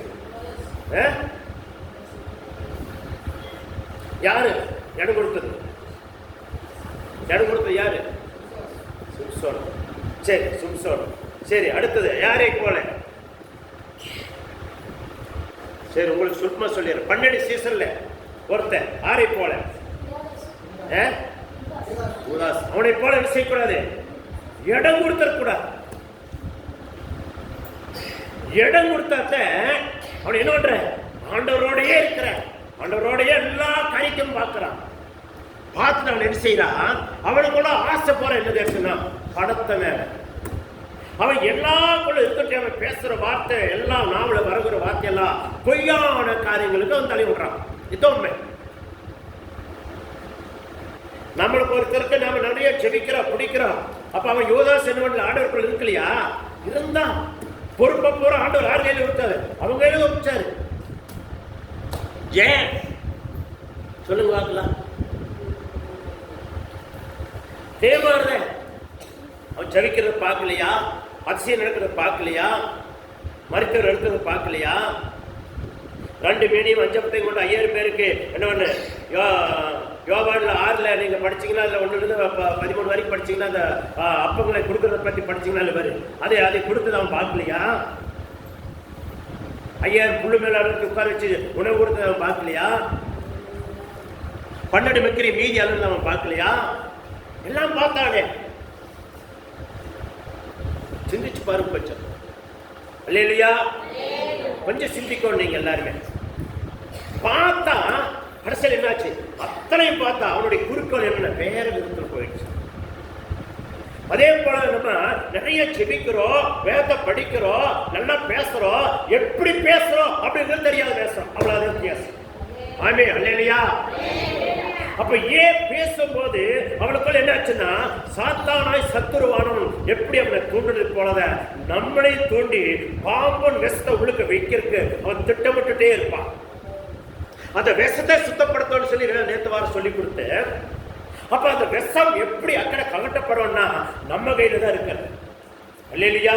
யாரு இடம் கொடுத்தது? இடம் கொடுத்தது யாரு? சிம்சோன். சரி, சிம்சோன். சரி, அடுத்தது யாரை போல? சரி, உங்களுக்கு சுருமா சொல்லிடுறேன். 12 சீசன்ல ஒருத்தன் யாரை போல? அவனை போல என்ன செய்யக்கூடாது, இடம் கொடுத்தக்கூடாது. இடம் கொடுத்தாத்த அவன் என்ன பண்ற, ஆண்டவரோடையே இருக்கிற, ஆண்டவரோடைய எல்லா காரியத்தையும் பார்க்கிறான். பார்த்துட்டு அவன் என்ன செய்யறான், அவனுக்குள்ள ஆசை போற என்ன தெரியுதுன்னா படத்தை மேல. அவன் எல்லாக்குள்ள இருக்கட்டும், அவன் பேசுற வார்த்தை எல்லாம் நாவல வருகிற வார்த்தை எல்லாம் பொய்யான காரியங்களுக்கு அவன் தள்ளி விடுறான். இதுதான் உண்மை. நம்மளுக்கு ஒருத்தருக்கு நாம நிறைய ஜெபிக்கிறோம், பிடிக்கிறோம். அப்ப அவன் யோதாஸ் என்ன பண்ணல, ஆண்டவருக்குள்ள இருக்கலையா? இருந்தான். பொறுப்பை போற ஆண்டவர் யார் கையில கொடுத்தாரு? அவங்க கையில வச்சாரு. ஏன் சொல்லுங்க பார்க்கலாம். தேவார அவன் ஜபிக்கிறத பார்க்கலையா? அதிசயம் நடக்கிறத பார்க்கலையா? மருத்துவர் எடுக்கிறத பார்க்கலையா? 2 மீனையும் 5 அப்பத்தையும் கொண்டு 5000 பேருக்கு என்ன பண்ணு, யோவான்ல 6ல் நீங்க படிச்சீங்கன்னா அதுல 1 13 வரைக்கும் படிச்சீங்கன்னா அந்த அப்பங்களை கொடுக்கறத பத்தி படிச்சீங்கன்னா இல்லை பாரு, அதை கொடுத்தது அவன் பார்க்கலையா? 5000 புல்லு மேல உட்கார வச்சு உணவு கொடுத்தது அவன் பார்க்கலையா? 12 மக்கரி மீதி அளவில் அவன் பார்க்கலையா? எல்லாம் பார்த்தானே. சிந்திச்சு பாருங்க கொஞ்சம். அல்லேலூயா. கொஞ்சம் சிந்திக்கணும் நீங்க எல்லாருமே. பார்த்தா கடைசியில் என்னாச்சு, அத்தனையும் பார்த்தா அவனுடைய குறுக்கள் என்ன வேற விதத்தில் போயிடுச்சு. அதே போல நம்ம நிறைய செபிக்கிறோம், வேதத்தை படிக்கிறோம், நல்லா பேசுறோம், எப்படி பேசுறோம் அப்படிங்கிறது தெரியாது பேசுறோம். அவ்வளவு வித்தியாசம். ஆமே, அல்லேலூயா. அப்ப ஏன் பேசும்போது அவனுக்குள்ள என்ன ஆச்சுன்னா, சாத்தானாய் சத்துருவானவன் எப்படி அவனை தூண்டுறது போலத நம்மளை தூண்டி பாம்பன் விஷத்தை உள்ளுக்கு வைக்கிறதுக்கு அவன் திட்டமிட்டுட்டே இருப்பான். அந்த விஷத்தை சுத்தப்படுத்தணும்னு சொல்லி நேற்று வாரம் சொல்லி கொடுத்து, அப்ப அந்த விஷம் எப்படி அக்கறை கலட்டப்படும்னா நம்ம கையில தான் இருக்கு. அல்லேலூயா.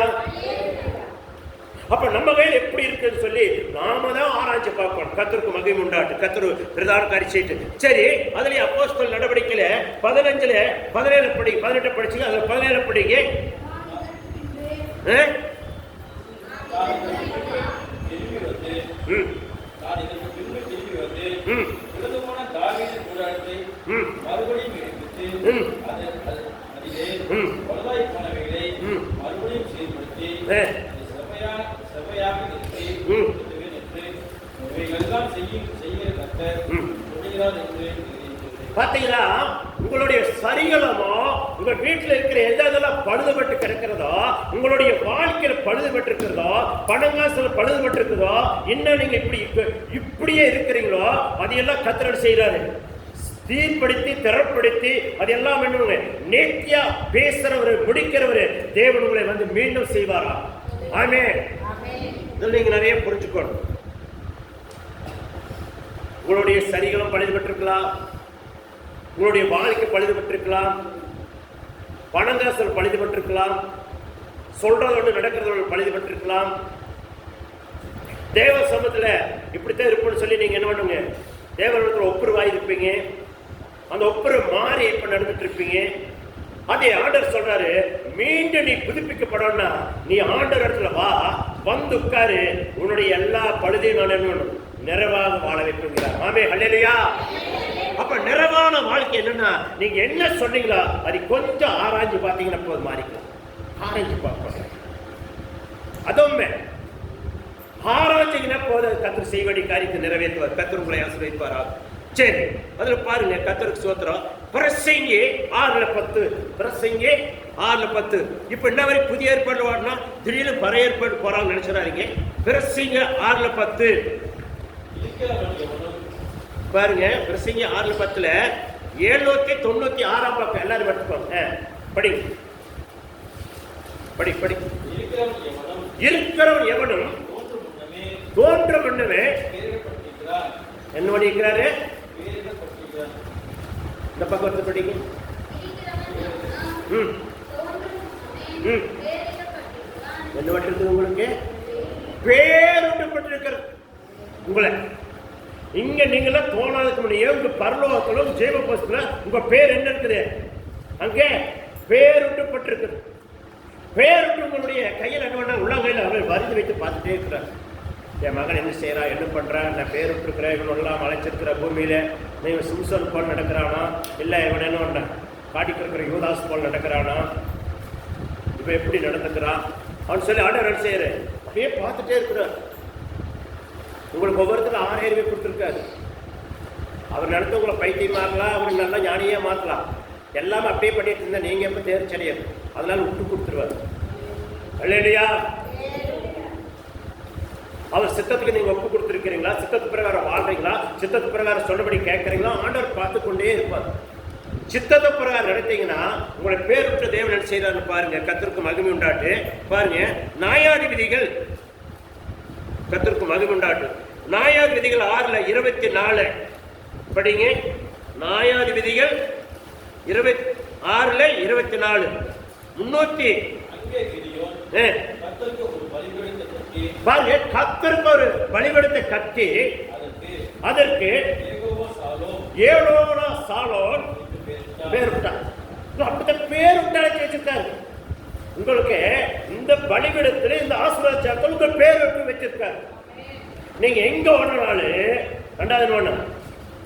அப்ப நம்ம கையில் எப்படி இருக்குன்னு சொல்லி நாம தான் ஆராய்ச்சி பார்க்கணும். கர்த்தருக்கு மகிமை உண்டாட்டு. கர்த்தர் பிரதான காரியம். சரி, அதுலயே அப்போஸ்தலர் நடவடிக்கையில 15ல 17 படி 18 படிச்சு அதுல 17 படிங்க. பாத்தீங்களா, உங்களுடைய சரிகளமோ உங்க வீட்டுல இருக்கிற எதெல்லாம் பழுதுபட்டு கிடக்கிறதோ, உங்களுடைய வாழ்க்கையில பழுதுபட்டு இருக்கிறதோ, பணங்காசுல பழுதுபட்டு இருக்குதோ, இன்னும் நீங்க இப்படியே இருக்கிறீங்களோ அதையெல்லாம் கர்த்தர் செய்யறாரு. தீர்ப்படுத்தி திறப்படுத்தி அதெல்லாம் என்ன நேர்த்தியா பேசுறவரு முடிக்கிறவரு தேவன் உங்களை வந்து மீண்டும் செய்வாரா? ஆமே. இதில் நீங்க நிறைய புரிஞ்சுக்கணும். உங்களுடைய சரிகளும் பழுதுபட்டிருக்கலாம், உங்களுடைய வாழ்க்கை பழுதுபட்டிருக்கலாம், பணங்காசல் பழுதுபட்டிருக்கலாம், சொல்றதோடு நடக்கிறதோடு பழுதுபட்டிருக்கலாம். தேவ சமூகத்துல இப்படித்தான் இருப்போம்னு சொல்லி நீங்க என்ன பண்ணுங்க, தேவனிடத்துல ஒப்புரவாய் இருப்பீங்க. அந்த ஒப்புரவு மாறி இப்ப நடந்துட்டு இருப்பீங்க. அதே ஆண்டவர் சொல்றாரு, மீண்டும் நீ புதுப்பிக்கப்படணும்னா நீ ஆண்டவர் இடத்துல வா, வந்து உட்காரு, உன்னுடைய எல்லா பழுதையும் நான் நிறைவாக வாழ வைப்புங்கிறார். ஆமே, அல்லேலூயா. அப்ப நிறைவான வாழ்க்கை என்னன்னா, நீங்க என்ன சொன்னீங்களோ அது கொஞ்சம் ஆராய்ஞ்சு பார்த்தீங்கன்னா போது மாறிக்கலாம். ஆராய்ஞ்சு பார்க்க அதுவுமே ஆராய்ச்சிங்கன்னா போது கர்த்தர் செய்ய வேண்டிய காரியத்தை நிறைவேற்றுவார். கர்த்தர் உங்களை ஆசீர்வதிப்பாரா? சரி, அதுல பாருங்க, கர்த்தருக்கு ஸ்தோத்திரம். பிரசங்கி 6:10, பிரசங்கி 6:10. இப்ப என்ன வரை புதிய ஏற்பாடு வாடினா திடீர்னு பழைய ஏற்பாடு போறாங்க நினைச்சுறாங்க. பிரசங்க 6:10 பாருங்க. பிரசங்கி 6:10 796 பக்கம் எல்லாரும் எடுத்துக்கோங்க. படி படி படி. இருக்கிறவன் எவனும் தோன்ற முன்னமே என்ன பண்ணிக்கிறாரு? இந்த பக்கத்து படிங்க. என்ன பட்டிருக்கு? உங்களுக்கு பேருண்டப்பட்டிருக்கிறது. உங்களை இங்க நீங்கள தோணாதுக்கு முன்னாடியே உங்க பரலோகத்திலும் ஜீவ புஸ்தகத்துல உங்க பேர் என்ன இருக்குது? அங்கே பேருண்டப்பட்டிருக்குது. பேருண்டு உங்களுடைய கையில் என்ன பண்ணா உள்ளங்கையில் அவர் வரிந்து வைத்து பார்த்துட்டே இருக்கிறார். என் மகன் என்ன செய்யறா, என்ன பண்றா, நான் பேர் விட்டுருக்கிறேன், இவனெல்லாம் அழைச்சிருக்கிற பூமியில இவன் சிம்சன் போல் நடக்கிறானா, இல்லை இவன் என்ன பண்ண காட்டிக்கு இருக்கிற யூதாஸ் போல் நடக்கிறானா, இப்ப எப்படி நடந்துக்கிறான் அவன் சொல்லி ஆண்டவர் என்ன செய்யற அப்படியே பார்த்துட்டே இருக்கிறார். உங்களுக்கு ஒவ்வொருத்தரும் 6000 கொடுத்துருக்காரு. அவர் நடத்த உங்களை பைத்தியம் ஆகலாம், அவருக்கு நல்லா ஞானியே மாற்றலாம். எல்லாமே அப்படியே பண்ணிட்டு இருந்தா நீங்க எப்ப தேர்ச்சி அடையாது. அதனால விட்டு கொடுத்துருவார். அல்லேலூயா. அவர் சித்தத்துக்கு நீங்க ஒப்பு கொடுத்துருக்கிறீங்களா, சித்தத்து பிரகாரம் வாழ்றீங்களா, சித்தத்து பிரகாரம் சொல்லபடி கேட்கறீங்களா, ஆண்டவர் பார்த்து கொண்டே இருப்பார். சித்தத்தை பிரகாரம் நடத்தீங்கன்னா உங்களை பேர் விட்டு தேவன் என்ன செய்யறாரு பாருங்க. கர்த்தருக்கு மகிமை உண்டாட்டு. பாருங்க, நியாயாதிபதிகள் கர்த்தருக்கு மகிமை உண்டாட்டு. நியாயாதிபதிகள் 6:24 படிங்க. நியாயாதிபதிகள் 6:24 300 பாருங்க. கர்த்தருக்கு ஒரு பலிபீடத்தை கட்டி அதற்கு ஏலோனா சாலோன் பேர் விட்டார். அப்படித்தான் பேர் விட்டு அழைச்சி வச்சிருக்காரு. உங்களுக்கு இந்த பலிபீடத்துல இந்த ஆசீர்வாதத்தில் உங்க பேர் விட்டு வச்சிருக்காரு. நீங்க எங்க ஓடினாலும் 2வது ஒண்ணு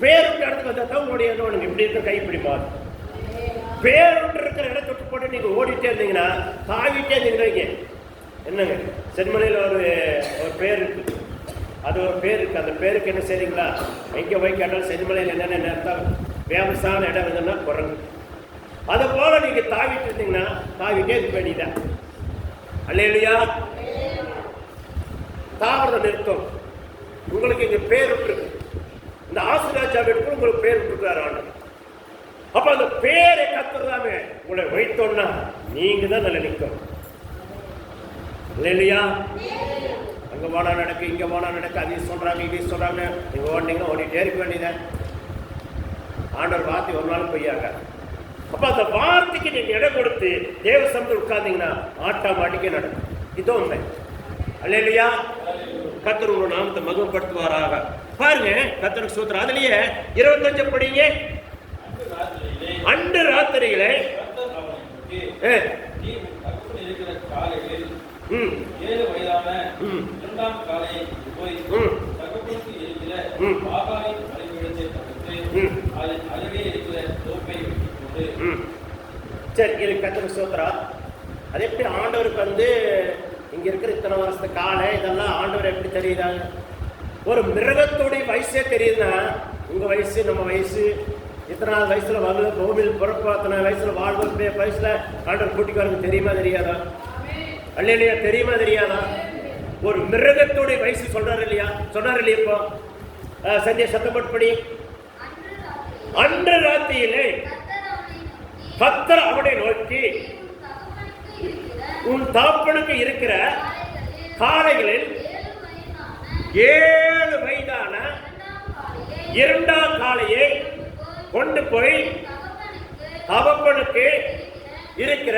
பேர் விட்டு இடத்துக்கு வந்தா தான் உங்களுடைய என்ன இப்படி இருக்க கைப்பிடி மாறும். பேர் விட்டு இருக்கிற இடத்த விட்டு போட்டு நீங்க ஓடிட்டே இருந்தீங்கன்னா தாவிட்டே இருந்தீங்க. என்னங்க, சென்மலையில் ஒரு பேர் இருக்கு, அது ஒரு பேர் இருக்கு. அந்த பேருக்கு என்ன செய்றீங்களா, எங்கே போய் கேட்டாலும் சென்மலையில் என்னென்ன நேரத்தால் ஃபேமஸான இடம் எதுன்னா குரங்கு. அதை போல நீங்க தாவிட்டு இருந்தீங்கன்னா தாவிட்டே இருக்க வேண்டியதான். அல்லேலூயா. தாவரத்தை நிறுத்தும். உங்களுக்கு இங்க பேர் இருக்கு. இந்த உங்களுக்கு பேர் விட்டுருக்காரு ஆண்டு. அப்ப அந்த பேரை கத்துறதாமே உங்களை வைத்தோம்னா நீங்க தான் நல்ல நிற்கும் இல்லையா? அங்க போனா நடக்கு, இங்க போனா நடக்கு, அதையும் சொல்றாங்க இதையும் சொல்றாங்க, நீங்க ஓடினீங்கன்னா ஓடிட்டே இருக்க வேண்டியதான். ஆண்டவர் வார்த்தை ஒரு நாள் பொய்யாங்க. அப்ப அந்த வார்த்தைக்கு நீங்க இடம் கொடுத்து தேவ சமூகத்தில் உட்கார்ந்தீங்கன்னா ஆட்டோமேட்டிக்கா நடக்கும். இதோ உண்மை அல்லேலூயா. கர்த்தர் உங்க நாமத்தை மகிமைப்படுத்துவாராக. பாருங்க கர்த்தருக்கு ஸ்தோத்திரம். அதுலயே 25 படிங்க. அன்று ராத்திரியிலே சரி, இது கர்த்தருக்கு ஸ்தோத்திரம். அது எப்படி ஆண்டவருக்கு வந்து இங்க இருக்கிற இத்தனை வருஷத்து காலை இதெல்லாம் ஆண்டவர் எப்படி தெரியுதாங்க? ஒரு மிருகத்துடைய வயசே தெரியுதுன்னா உங்க வயசு நம்ம வயசு இத்தனாவது வயசுல வாழ்வு பூமியில் பிறப்பு, அத்தனை வயசுல வாழ்வு வயசுல ஆண்டவர் கூட்டிக்காரங்க தெரியுமா தெரியாதா? அல்லையா? தெரியுமா தெரியாதா? ஒரு மிருகத்துடைய வயசு சொல்றாரு இல்லையா? சொன்னார் இல்லையா? இப்போ சந்திய சத்தப்படி அன்று ராத்திரியிலே கர்த்தர் அவனை நோக்கி உன் தகப்பனுக்கு இருக்கிற காளைகளில் 7 வயதான 2ஆம் காளையை கொண்டு போய் தகப்பனுக்கு இருக்கிற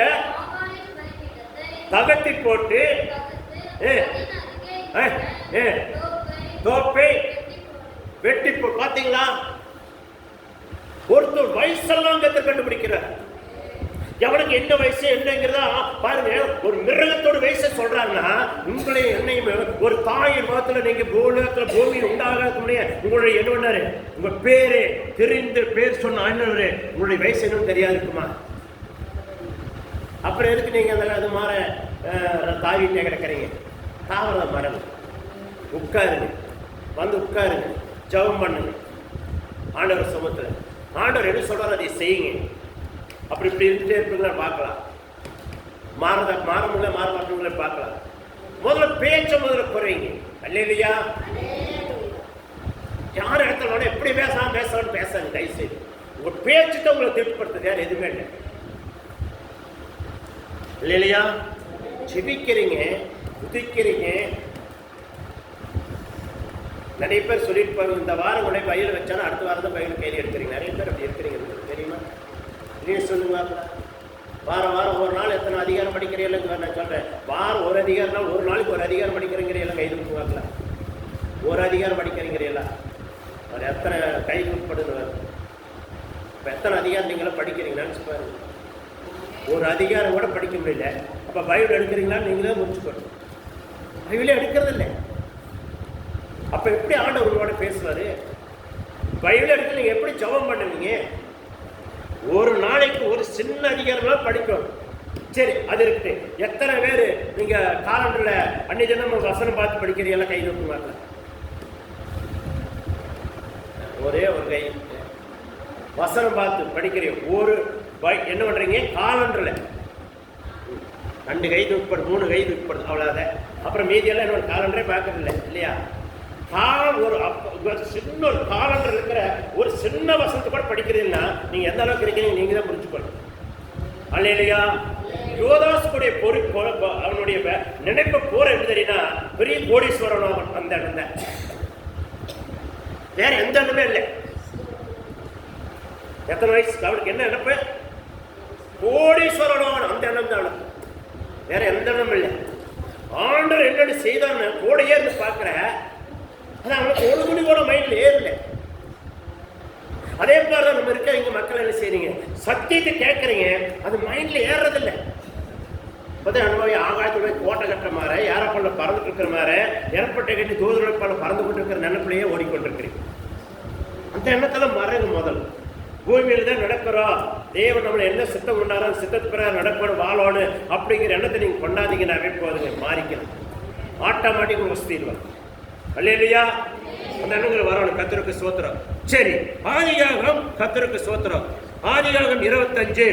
தகத்தி போட்டு தோப்பை வெட்டி பாத்தீங்களா? ஒருத்தர் வயசெல்லாம் கண்டுபிடிக்கிறார். எவனுக்கு என்ன வயசு என்னங்கிறதா பாருங்க. ஒரு மிருகத்தோட வயசை சொல்றாங்கன்னா உங்களையும் என்னையும் ஒரு தாயின் மாத்துல நீங்க பூமியில் உண்டாகிறதுக்கு முன்னாடி உங்களுடைய என்ன பண்ணாரு? உங்க பேரு தெரிந்து பேர் சொன்ன ஆண்டவரு உங்களுடைய வயசு என்னன்னு தெரியாது இருக்குமா? அப்புறம் எதுக்கு நீங்க அதெல்லாம் அது மாற தாவிட்டே கிடக்கிறீங்க? தாவர மரம் உட்காருங்க, வந்து உட்காருங்க, ஜெபம் பண்ணுங்க ஆண்டவர் சமூகத்துல. ஆண்டவர் என்ன சொல்றாரு அதை செய்யுங்க. அப்படி இப்படி இருந்துட்டே இருப்பீங்களா பார்க்கலாம். மாறமுள்ள மாற மாற்றங்களை பார்க்கலாம். முதல்ல பேச்ச முதல்ல குறைங்க. அல்லேலூயா. யார் இடத்துல எப்படி பேசலாம் பேசாங்க. தயவுசெய்து உங்க பேச்சுக்கு உங்களை திருப்திப்படுத்துது யார் எதுவுமே இல்லை. இல்லையா? ஜெபிக்கிறீங்க, உதிக்கிறீங்க. நிறைய பேர் சொல்லிட்டு இந்த வாரம் கூட பையில வச்சாலும் அடுத்த வாரம் தான் பையில கையில் எடுக்கிறீங்க. நிறைய பேர் அப்படி இருக்கிறீங்க தெரியுமா? நீங்க சொல்லுங்க. வாரம் வாரம் ஒரு நாள் எத்தனை அதிகாரம் படிக்கிறீங்க? நான் சொல்றேன், வாரம் ஒரு அதிகாரம், ஒரு நாளைக்கு ஒரு அதிகாரம் படிக்கிறீங்கிறீங்களா? கைது கொடுக்குவாங்களா? ஒரு அதிகாரம் படிக்கிறீங்கிறீங்களா? அது எத்தனை கைது உட்படுது? இப்போ எத்தனை அதிகாரம் நீங்களும் படிக்கிறீங்க நினச்சி பாருங்க. ஒரு அதிகாரம் கூட படிக்க முடியல. அப்போ பைபிள் எடுக்கிறீங்களா? நீங்களே முடிச்சுக்கணும். பைபிளே எடுக்கிறது இல்லை. அப்ப எப்படி ஆண்டவர் உங்களோட பேசுவாரு? பைபிள் எடுத்து நீங்க எப்படி ஜெபம் பண்ணுவீங்க? ஒரு நாளைக்கு ஒரு சின்ன அதிகாரம் படிக்கும். சரி, அது இருக்கு. எத்தனை பேர் நீங்க காலண்டர்ல அன்னைக்கு தினம் வசனம் பார்த்து படிக்கிறீங்க? கை தூக்குவாங்க. ஒரே ஒரு கை. வசனம் பார்த்து படிக்கிறீங்க. ஒரு என்ன பண்றீங்க? காலண்டர்ல 2 கை தூக்கப்படுது, 3 கை தூக்கப்படுது, அவ்வளவுதான். அப்புறம் மீதியெல்லாம் என்னோட காலண்டரே பார்க்கறது இல்லை இல்லையா? ஒரு சின்ன ஒரு காலண்டர் இருக்கிற ஒரு சின்ன வசனத்தை கூட படிக்கிறீங்கன்னா நீங்க எந்த அளவுக்கு இருக்கீங்க நீங்க தான் புரிஞ்சுக்கணும். அல்லேலூயா. யோதாசுடைய அவனுடைய நினைப்பு போற எப்படி தெரியுன்னா பெரிய கோடீஸ்வரன். அந்த இடம் தான், வேற எந்த இடமே இல்லை. எத்தனை வயசு அவனுக்கு என்ன நினைப்பு? கோடீஸ்வரன். அந்த இடம் தான், வேற எந்த இடமும் இல்லை. ஆண்டவர் என்னென்னு செய்தான்னு கோடையே இருந்து பார்க்கிற அது அவனுக்கு ஒரு துணி கூட மைண்ட்ல ஏறல. அதே மாதிரிதான் நம்ம இருக்க இங்க மக்கள் என்ன செய்றீங்க? சத்தியத்தை கேட்கறீங்க, அது மைண்ட்ல ஏறதில்லை. அனுபவி ஆகாயத்துடைய கோட்டை கட்டுற மாதிரி, ஏரோப்ளேன்ல பறந்துட்டு இருக்கிற மாதிரி, ஏற்பட்ட கட்டி தூதரப்பால பறந்து கொண்டு இருக்கிற நினைப்பிலேயே ஓடிக்கொண்டிருக்கிறீங்க. அந்த எண்ணத்துல மறைங்க. முதல் பூமியில தான் நடக்கிறோம், தேவன் நம்மளை என்ன சித்தம் கொண்டாரோ சித்தத்து பிறகு நடக்கணும் வாழணும் அப்படிங்கிற எண்ணத்தை நீங்க கொண்டாதீங்கன்னாவே போதுங்க. மாறிக்கணும், ஆட்டோமேட்டிக் வசதிடுவாங்க. அல்லேலூயா. அந்த எண்ணங்கள் வரணும். கர்த்தருக்கு ஸ்தோத்திரம். சரி, ஆதியாகமம் கர்த்தருக்கு ஸ்தோத்திரம். ஆதியாகமம் 25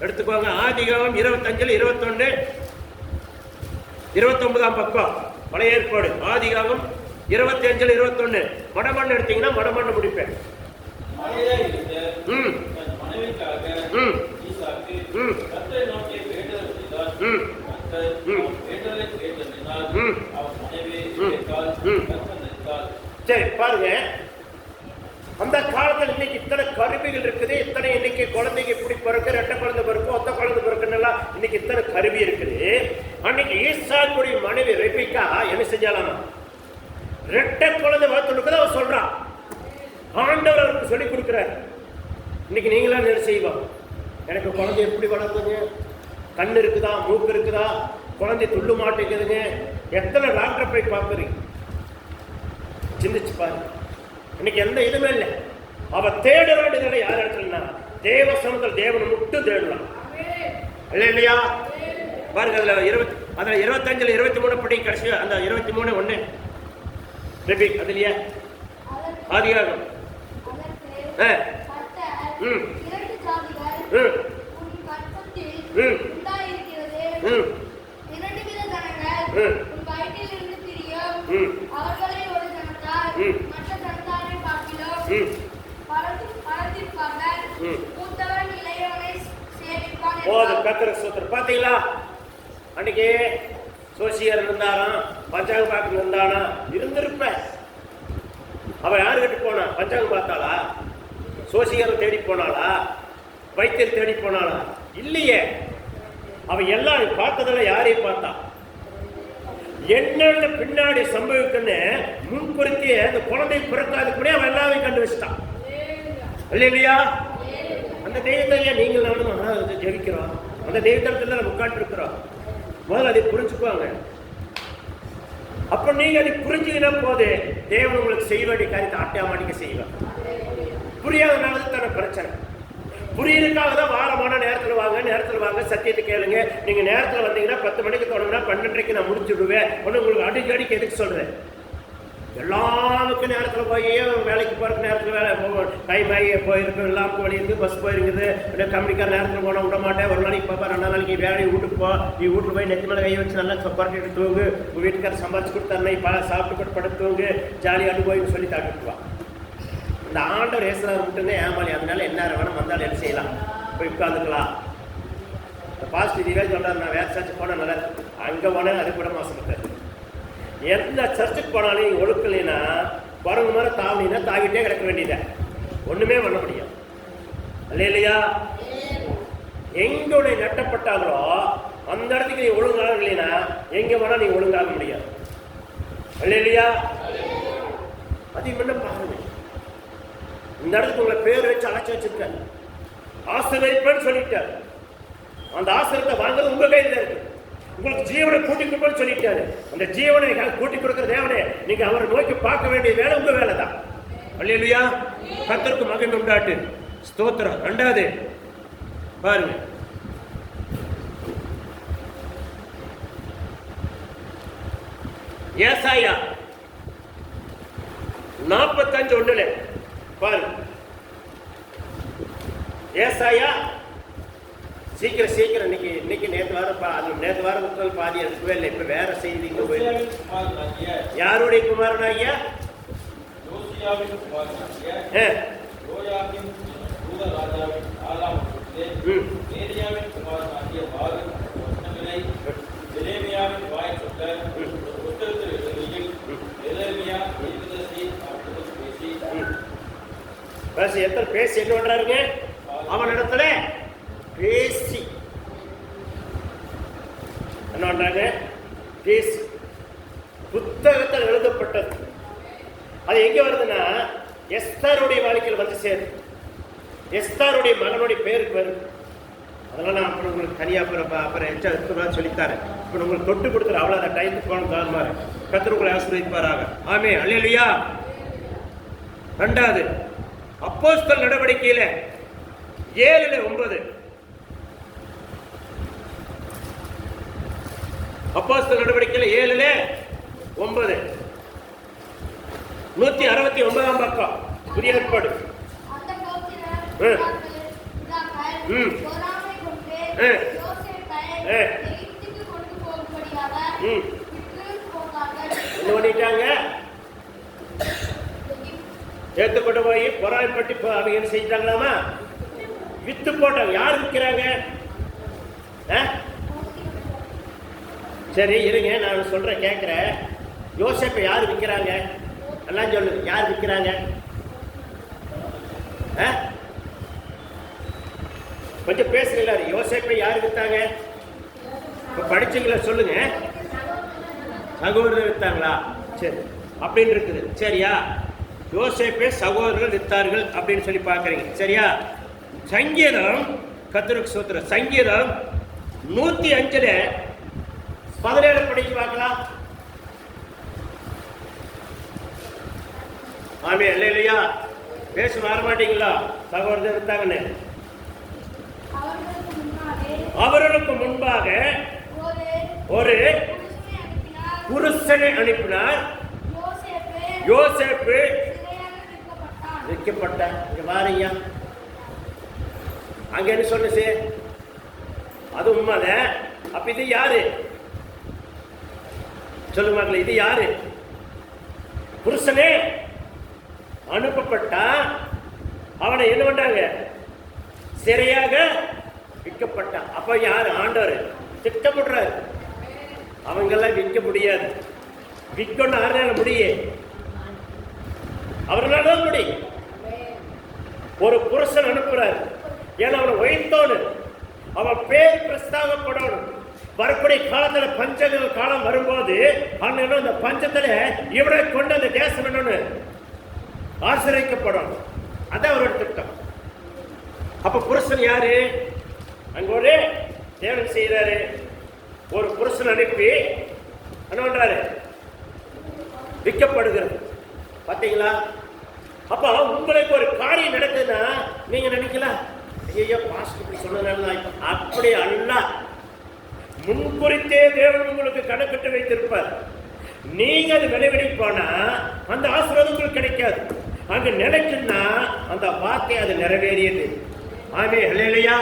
எடுத்துக்கோங்க. ஆதியாகமம் 25 21 29ஆம் பக்கம் பழைய ஏற்பாடு. ஆதியாகமம் 25 21 மடமண்ணு எடுத்தீங்கன்னா மடமண்ணு முடிப்பேன். சரி பாருங்க, அந்த காலத்தில் இன்னைக்கு இத்தனை கருவிகள் இருக்குது, இத்தனை இன்னைக்கு குழந்தைங்க இப்படி பிறகு, ரெட்டை குழந்தை பிறக்கும், ஒத்த குழந்தை பிறக்குன்னு இன்னைக்கு இத்தனை கருவி இருக்குது. அன்னைக்கு ஈசாக்குடைய மனைவி ரெபிக்கா என்ன செஞ்சாலாமா? ரெட்டை குழந்தை வளர்த்துன்னு அவர் சொல்றான். ஆண்டவர் அவருக்கு சொல்லிக் கொடுக்கிறார். இன்னைக்கு நீங்களா என்ன செய்வோம்? எனக்கு குழந்தை எப்படி வளர்க்குங்க? கண் இருக்குதா, மூக்கு இருக்குதா, குழந்தை துள்ளு மாட்டேங்குதுங்க. எத்தனை டாக்டரை போய் பார்க்குறீங்க? சிந்திச்சு பாருங்க. இன்னைக்கு எந்த இதுவுமே இல்லை. அவ தேட வேண்டியதில்லை. யார் இடத்துலன்னா தேவ சமூகத்தில் தேவனை மட்டும் தேடலாம். இல்லை இல்லையா? பாருங்க, அதுல 25 23 படி கடைசி அந்த 23:1 ரெபி அதுலயே ஆதியாகமம். பாத்தீங்களா? அன்னைக்கு சோசியர் இருந்தாராம், பஞ்சாங்க பாக்கு இருந்தானா, இருந்திருப்ப. அவ யாரு கிட்ட போனா? பஞ்சாங்க பார்த்தாளா? சோசியரை தேடி போனாளா? வைத்தியர் தேடி போனாளா? இல்லையே. அவ எல்லாம் பார்த்ததில்ல. யாரையும் பார்த்தா என்னென்ன பின்னாடி சம்பவிக்குன்னு முன்குறித்திய அந்த குழந்தை பிறக்காதுக்கு கூட அவன் எல்லாமே கண்டு வச்சுட்டான். இல்லையா? அந்த தெய்வத்தை நீங்கள் நானும் ஜெபிக்கிறோம். அந்த தெய்வத்தில் நம்ம உட்காந்து இருக்கிறோம். முதல்ல அதை புரிஞ்சுக்குவாங்க. அப்ப நீங்க அதை புரிஞ்சுக்கினா போது தேவன் உங்களுக்கு செய்ய வேண்டிய காரியத்தை ஆட்டோமேட்டிக்கா செய்வாங்க. புரியாதனால தானே பிரச்சனை. புரியுறதுக்காக தான் வாரமான நேரத்தில் வாங்க, சத்தியத்தை கேளுங்க. நீங்க நேரத்தில் வந்தீங்கன்னா 10 மணிக்கு தொடங்கினா 12:30 நான் முடிச்சுடுவேன். ஒன்று உங்களுக்கு அடிக்கடிக்கு எதுக்கு சொல்றேன்? எல்லாருக்கும் நேரத்தில் போய் வேலைக்கு போகிறதுக்கு நேரத்தில் வேலை டைம் ஆகி போயிருக்கு. எல்லாருக்கும் வழி இருந்து பஸ் போயிருக்குது. கம்பெனிக்கார நேரத்தில் போனால் விட மாட்டேன். ஒரு நாளைக்கு பாப்பா, 2 நாளைக்கு வேலையை வீட்டுக்கு போ. நீ வீட்டில் போய் நெத்தி மேலே கை வச்சு நல்லா பரட்டிட்டு தூங்கு. உங்கள் வீட்டுக்கார சம்பாதிச்சு கொடுத்தாருன்னா இப்போ சாப்பிட்டு போட்டு படுத்து தூங்கு, ஜாலியாக போயின்னு சொல்லி தாக்கிட்டுவான். இந்த ஆண்டவர் ஏசுனார் மட்டும்தான் ஏமாளி. அதனால என்ன வேணும் வந்தாலும் என்ன செய்யலாம்? போய் உட்காந்துக்கலாம். பாசிட்டிவ் இதே சொல்கிறார். நான் வேறு சர்ச்சுக்கு போனால் நல்லா அங்கே போனேன், அது கூட மாசப்பட்டார். எந்த சர்ச்சுக்கு போனாலும் நீங்கள் ஒழுக்கலைன்னா குரங்கு மாதிரி தாவினா தாவிட்டே கிடக்க வேண்டியதை ஒன்றுமே பண்ண முடியும். இல்லையா? எங்களுடைய நட்டப்பட்டாங்களோ அந்த இடத்துக்கு நீ ஒழுங்காக இல்லைன்னா எங்கே போனால் நீ ஒழுங்காக முடியாது. இல்லையா? அது மட்டும் பாருங்க. இந்த இடத்துக்கு உங்களை பேர் வச்சு அழைச்சி வச்சிருக்காரு. ஆசீர்வதிப்பேன்னு சொல்லிட்டாரு. அந்த ஆசீர்வாதத்தை வாங்குறது உங்க கையில் இருக்கு. உங்களுக்கு ஜீவனை கூட்டி கொடுப்பேன்னு சொல்லிட்டாரு. அந்த ஜீவனை கூட்டி கொடுக்கிற தேவனே நீங்க அவரை நோக்கி பார்க்க வேண்டிய வேலை உங்க வேலை தான். அல்லேலூயா. கர்த்தருக்கு மகிமை உண்டாட்டு. ஸ்தோத்திரம். 2வது பாருங்க, ஏசாயா 45:1 பாருங்க. ஏசாயா சீக்கிரம் இன்னைக்கு நேற்று வாரம் முதல் பாதி இருக்கவே இல்லை. இப்ப வேற செய்தி. யாருடைய குமாரனாகிய? எத்தனை பேசி என்ன பண்றாருங்க? அவனிடத்துல பேசி என்ன பண்றாங்க? பேசி புத்தகத்தில் எழுதப்பட்டது. அது எங்க வருதுன்னா எஸ்தருடைய வாழ்க்கையில் வந்து சேரு. எஸ்தருடைய மகனுடைய பேருக்கு வருது. அதெல்லாம் நான் அப்புறம் உங்களுக்கு தனியாக அப்புறம் எச்சா சொல்லித்தாரு. இப்போ உங்களுக்கு தொட்டு கொடுத்துரு. அவ்வளோ அந்த டைத்துக்கு போகணும் தாருமாறு. கர்த்தர் உங்களை ஆசீர்வதிப்பாராக. ஆமே. அல்லேலூயா. 2வது அப்போஸ்தலர் நடவடிக்கையில 7:9. அப்போஸ்தலர் நடவடிக்கையில 7:9 169ஆம் பக்கம் புதிய ஏற்பாடு. என்ன பண்ணிட்டாங்க? எடுத்துக்கொண்டு போய் பொறாமைப்பட்டு அவங்க என்ன செஞ்சாங்களாமா? வித்து போட்டாங்க. யார் விற்கிறாங்க? சரி இருங்க, நான் சொல்றேன், கேட்கிறேன். யோசேப்பை யார் விற்கிறாங்க? எல்லாம் சொல்லுங்க, யார் விற்கிறாங்க? கொஞ்சம் பேசுறீங்களா? யோசேப்பை யார் வித்தாங்க? இப்ப படிச்சீங்களா? சொல்லுங்க. சகோதரர் வித்தாங்களா? சரி, அப்படின்னு இருக்குது. சரியா? யோசேப்பை சகோதரர்கள் வித்தார்கள் அப்படின்னு சொல்லி பார்க்குறீங்க. சரியா? சங்கீதம், கர்த்தருக்கு ஸ்தோத்திரம், சங்கீதம் 105 17 படிச்சு பார்க்கலாம். ஆமே இல்லையா? பேச வர மாட்டீங்களா? சகோதரர் வித்தாங்கன்னு. அவர்களுக்கு முன்பாக ஒரு புருஷனை அனுப்பினார். யோசேப்பு விற்கப்பட்டார். இங்க பாருங்க, அங்க என்ன சொன்னுச்சு? அது உண்மைதான். அப்ப இது யாரு? சொல்லுங்க மக்களே, இது யாரு? புருஷனே அனுப்பப்பட்டா அவனை என்ன பண்ணாங்க? சிறையாக விற்கப்பட்டான். அப்ப யாரு? ஆண்டவர் திட்டப்படுறாரு. அவங்கெல்லாம் விற்க முடியாது. விற்கணும் யாரால முடியும்? அவர்களால முடியும். ஒரு புருஷன் அனுப்புறாரு. ஏன்னா அவனை வைத்தோன்னு அவன் பேர் பிரஸ்தாகப்படணும். வரக்கூடிய காலத்துல பஞ்சங்கள் காலம் வரும்போது அந்த பஞ்சத்துல இவரை கொண்டு அந்த தேசம் என்னன்னு ஆசிரியக்கப்படும். அதான் அவரோட திட்டம். அப்ப புருஷன் யாரு? அங்க ஒரு தேவன் செய்யறாரு. ஒரு புருஷன் அனுப்பி என்ன பண்றாரு? விற்கப்படுகிறது. பாத்தீங்களா? அப்ப உங்களுக்கு ஒரு காரியம் நடக்குதுன்னா நீங்க நினைக்கலாம், ஐயோ பாஸ்டர் இப்படி சொன்னதுனால. அப்படி அல்ல. முன்குறித்தே தேவன் உங்களுக்கு கணக்கிட்டு வைத்திருப்பார். நீங்க அது விளைவிடி போனா அந்த ஆசீர்வாதம் உங்களுக்கு கிடைக்காது. அங்க நினைச்சுன்னா அந்த வார்த்தை அது நிறைவேறியது. ஆமே இல்லையா?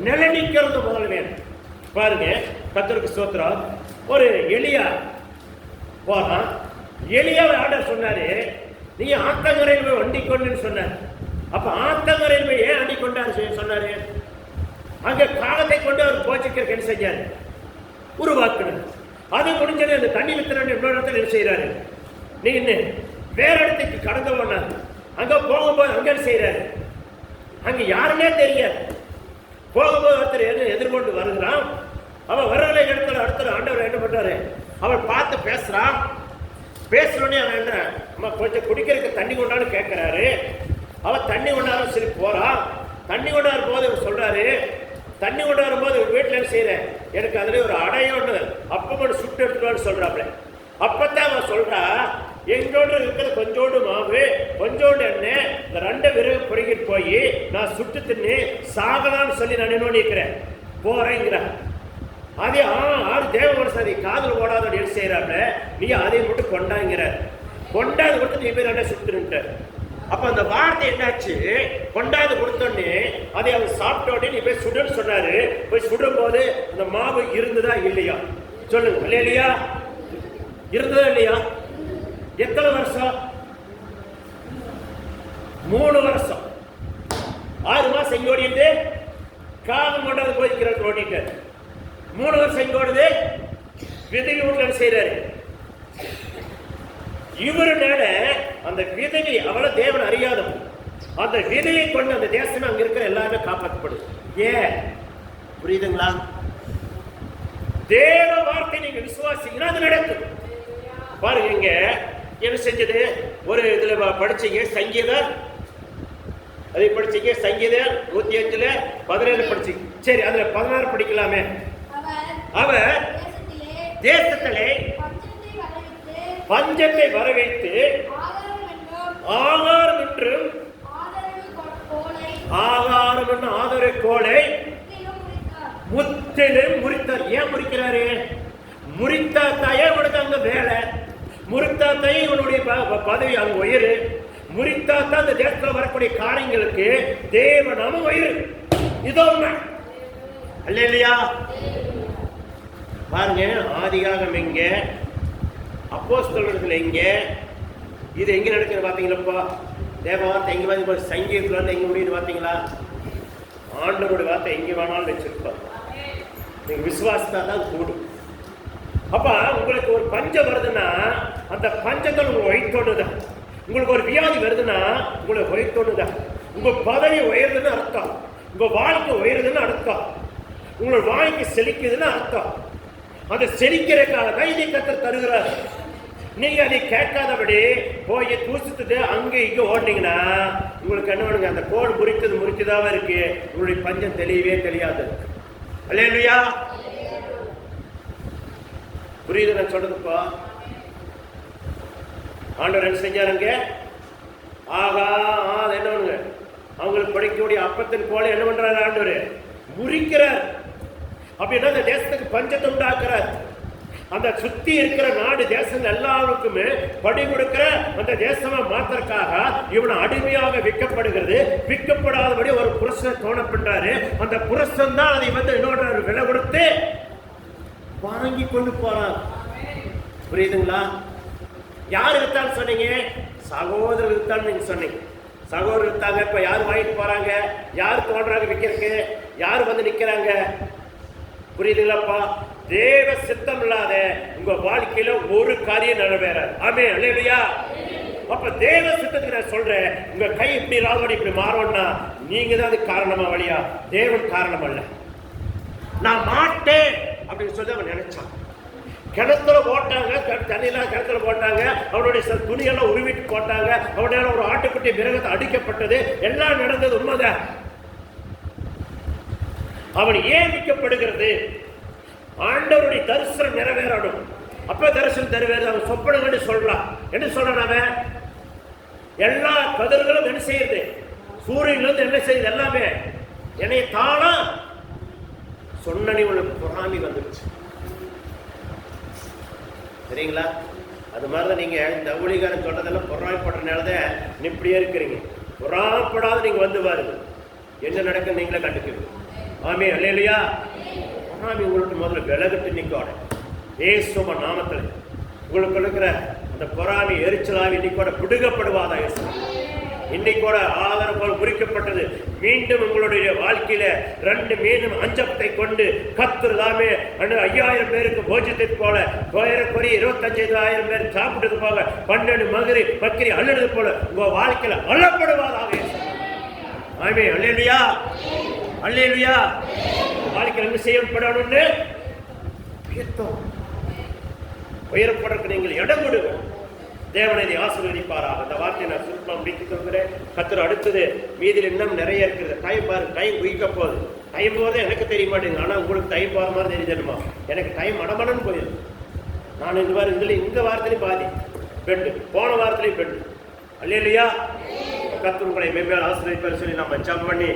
நிலைநிக்கிறது முதல்ல வேணும். பாருங்க, கர்த்தருக்கு ஸ்தோத்திரம். ஒரு எலியா போறான். எலியாவை ஆண்டவர் சொன்னாரு, நீ ஆத்தங்கரையில் போய் வண்டி கொண்டுன்னு சொன்னார். அப்ப ஆத்தங்கரையில் போய் ஏன் அண்டி கொண்டாரு சொன்னாரு? அங்க காலத்தை கொண்டு அவர் போச்சுக்கிறதுக்கு என்ன செஞ்சாரு? உருவாக்குனார். அது முடிஞ்சது. அந்த தண்ணி வித்துறன்னு இன்னொரு இடத்துல என்ன செய்யறாரு? நீ இன்னும் வேற இடத்துக்கு கடந்து போனார். அங்க போகும்போது அங்க என்ன செய்யறாரு? அங்க யாருன்னே தெரியாது. போகும்போது ஒருத்தர் எதிர்கொண்டு வருகிறான். அவன் வரலை இடத்துல அடுத்த ஆண்டவர் என்ன பண்றாரு? அவன் பார்த்து பேசுறான். பேசுறோன்னே அவன் என்ன, நம்ம கொஞ்சம் குடிக்கிறதுக்கு தண்ணி கொண்டான்னு கேட்கிறாரு. அவன் தண்ணி கொண்டாடும் சரி போறான். தண்ணி கொண்டாடும் போது அவர் சொல்றாரு, தண்ணி கொண்டாடும் போது வீட்டுல என்ன செய்யறேன்? எனக்கு அதுல ஒரு அடையும் ஒன்று அப்ப மட்டும் சுட்டு எடுத்துவான்னு சொல்றாப்ல. அப்பத்தான் அவன் சொல்றா, எங்களோட இருக்கிறது கொஞ்சோண்டு மாவு, கொஞ்சோண்டு எண்ணெய், இந்த 2 விறகு பொறுக்கிட்டு போய் நான் சுட்டு தின்னு சாகலான்னு சொல்லி நான் என்ன நினைக்கிறேன் போறேங்கிறான். அதே ஆறு தேவ மனசாதி காதல் ஓடாத என்ன செய்யறாப்ல, நீ அதை மட்டும் கொண்டாங்கிற. கொண்டாது கொடுத்து நீ போய் 2 சுட்டுன்ட்ட. அப்ப அந்த வார்த்தை என்னாச்சு? கொண்டாது கொடுத்தோடனே அதை அவன் சாப்பிட்டோடனே நீ போய் சுடுன்னு சொன்னாரு. போய் சுடும் போது அந்த மாவு இருந்ததா இல்லையா? சொல்லுங்க இல்லையா? இருந்ததா இல்லையா? எத்தனை வருஷம்? 3 வருஷம். 6 மாசம் இங்க ஓடிட்டு காலம் கொண்டாந்து போய்க்கிறார் ஓடிட்டு. 3 வருஷம் இங்க ஓடுது. விதவி வீட்டுல செய்யறாரு. இவருனால அந்த விதவி, அவளை தேவன் அறியாதவன், அந்த விதையை கொண்டு அந்த தேசம் அங்க இருக்கிற எல்லாருமே காப்பாற்றப்படுது. ஏன் புரியுதுங்களா? தேவ வார்த்தை நீங்க விசுவாசிங்கன்னா அது நடக்கும். பாருங்க, இங்க என்ன செஞ்சது? ஒரு இதுல படிச்சீங்க சங்கீதம், அதை படிச்சீங்க சங்கீதம் 105 17 படிச்சீங்க. சரி, அதுல 16 படிக்கலாமே. அவர் தேசத்திலே பஞ்சத்தை வரவைத்து ஆகாரம் என்றும் ஆகாரம் என்ன ஆதரவு கோலை முற்றிலும் முறித்தார். ஏன் முறிக்கிறாரு? முறித்தாத்தாயே இவனுக்கு அங்க வேலை, முறித்தாத்தாயே இவனுடைய பதவி அங்க உயரு, முறித்தாத்தான் அந்த தேசத்தில் வரக்கூடிய காரியங்களுக்கு தேவனாம உயரு. இதோ அல்ல இல்லையா? பாருங்க, ஆதிகாகம் எங்க, அப்போஸ்தலர்கள் எங்க, இது எங்க நடக்குது பாத்தீங்களா? தேவ வார்த்தை எங்கே வந்து சங்கீதத்தில் வந்து எங்கே முடியுது பார்த்தீங்களா? ஆண்டவருடைய வார்த்தை எங்கே வேணாலும் வச்சிருப்பார். நீங்கள் விசுவாசத்தா தான் கூடும். அப்போ உங்களுக்கு ஒரு பஞ்சம் வருதுன்னா அந்த பஞ்சத்தை உங்களுக்கு வயிற்றோடுதான். உங்களுக்கு ஒரு வியாதி வருதுன்னா உங்களுக்கு வயிற்றோடுதான். உங்கள் பதவி உயருதுன்னு அர்த்தம், உங்கள் வாழ்க்கை உயருதுன்னு அர்த்தம், உங்களோட வாழ்க்கை செழிக்குதுன்னு அர்த்தம். அதை செழிக்கிறதுக்காக தான் இதை கர்த்தர் தருகிறார். நீங்க அதை கேட்காதபடி போய் தூசித்துட்டு அங்கே இங்கே ஓடினீங்கன்னா உங்களுக்கு என்ன பண்ணுங்க, அந்த கோடு முறிச்சதாவே இருக்கு, உங்களுடைய பஞ்சம் தெளியவே தெரியாது. அல்லேலூயா. புரியுது நான் சொல்றதுப்பா? ஆண்டவர் என்ன செஞ்சாருங்க? ஆகா அது என்ன பண்ணுங்க, அவங்களுக்கு படிக்கக்கூடிய அப்பத்தின் போல என்ன பண்றாரு ஆண்டவர்? முறிக்கிறார். அப்படின்னா அந்த தேசத்துக்கு பஞ்சத்தை உண்டாக்குறார். அந்த சுத்தி இருக்கிற நாடு தேசம் எல்லாருக்குமே படி கொடுக்கிற அந்த தேசமா மாத்திரக்காக இவனை அடிமையாக விற்கப்படுகிறது. விற்கப்படாதபடி ஒரு புருஷனை தோணப்பட்டாரு. அந்த புருஷன் தான் அதை வந்து இன்னொரு விலை கொடுத்து வாங்கி கொண்டு போறான். புரியுதுங்களா? யார் வித்தான்னு சொன்னீங்க? சகோதரர் வித்தான்னு நீங்க சொன்னீங்க. சகோதரர் வித்தாங்க. இப்ப யார் வாங்கிட்டு போறாங்க? யார் தோன்றாங்க விற்கிறதுக்கு? யார் வந்து நிக்கிறாங்க? புரியுதுங்களாப்பா? தேவ சித்தம் இல்லாத உங்க வாழ்க்கையில ஒரு காரியம் நிறைவேறாது. ஆமென். அல்லேலூயா. அப்ப தேவ சித்தத்துக்கு நான் சொல்றேன், உங்க கை இப்படி ராவடி இப்படி மாறணும்னா நீங்க தான் அதுக்கு காரணமா வழியா, தேவன் காரணம் அல்ல. நான் மாட்டேன் அப்படின்னு சொல்லி அவன் நினைச்சான். கிணத்துல போட்டாங்க, தண்ணியெல்லாம் கிணத்துல போட்டாங்க, அவனுடைய துணியெல்லாம் உருவிட்டு போட்டாங்க, அவனால ஒரு ஆட்டுக்குட்டி மிருகத்தை அடிக்கப்பட்டது, எல்லாம் நடந்தது உண்மைதான். அவன் ஏன் விற்கப்படுகிறது? ஆண்டவருடைய தரிசனம் நிறைவேறணும். அப்ப தரிசனம் நிறைவேறது. அவன் சொப்பனங்கன்னு சொல்றான். என்ன சொல்றான் அவன்? எல்லா கதிர்களும் என்ன செய்யுது? சூரியன்ல இருந்து என்ன செய்யுது? எல்லாமே என்னை தானா சொன்னனி உனக்கு பொறாமி வந்துருச்சு. சரிங்களா? அது மாதிரிதான் நீங்க இந்த ஊழிகாரன் சொல்றதெல்லாம் பொறாமைப்படுறதுனாலதான் இப்படியே இருக்கிறீங்க. பொறாமப்படாத நீங்க வந்து பாருங்க, என்ன நடக்க நீங்களே கண்டுக்குவீங்க. ஆமென். அல்லேலூயா. பொறாமை உங்களுக்கு முதல்ல விலகட்டு நிற்கோட இயேசுவ நாமத்தில் உங்களுக்கு இருக்கிற அந்த பொறாமை எரிச்சலாக இன்னைக்கு கூட பிடுங்கப்படுவாதா? இன்னைக்கு கூட ஆதாரம் போல் குறிக்கப்பட்டது. மீண்டும் உங்களுடைய வாழ்க்கையில 2 மீனும் அஞ்சப்பத்தை கொண்டு கத்துறதாமே 5000 பேருக்கு போஜத்தை போல, 25,000 பேர் சாப்பிட்டது போல, 12 மகரி பக்கிரி அள்ளுறது போல உங்க வாழ்க்கையில அள்ளப்படுவாதாக. ஆமென். அல்லேலூயா. அல்லேலூயா. வாழ்க்கையில் என்ன செய்யப்படணும்னு உயரப்படுறதுக்கு நீங்கள் இடம் கொடுங்க. தேவனை ஆசீர்வதிப்பாராக. அந்த வார்த்தையை நான் சுருக்கமாக முடித்துக் கொள்கிறேன். கர்த்தர் அடுத்தது மீதில் இன்னும் நிறைய இருக்குது. டைம் பாருங்க, டைம் குயிக்க போகுது. டைம் போகிறதே எனக்கு தெரிய மாட்டேங்குது. ஆனால் உங்களுக்கு டைம் போகிற மாதிரி தெரிஞ்சிடுமா? எனக்கு டைம் அடமடன்னு போயிடுது. நான் இந்த மாதிரி இதில் இந்த வாரத்திலையும் பாதி பெண்டு, போன வாரத்திலையும் பெண்டு. அல்லேலூயா. கர்த்தர் உங்களை மென்மேல் ஆசீர்வதிப்பார் சொல்லி நம்ம ஜெபம் பண்ணி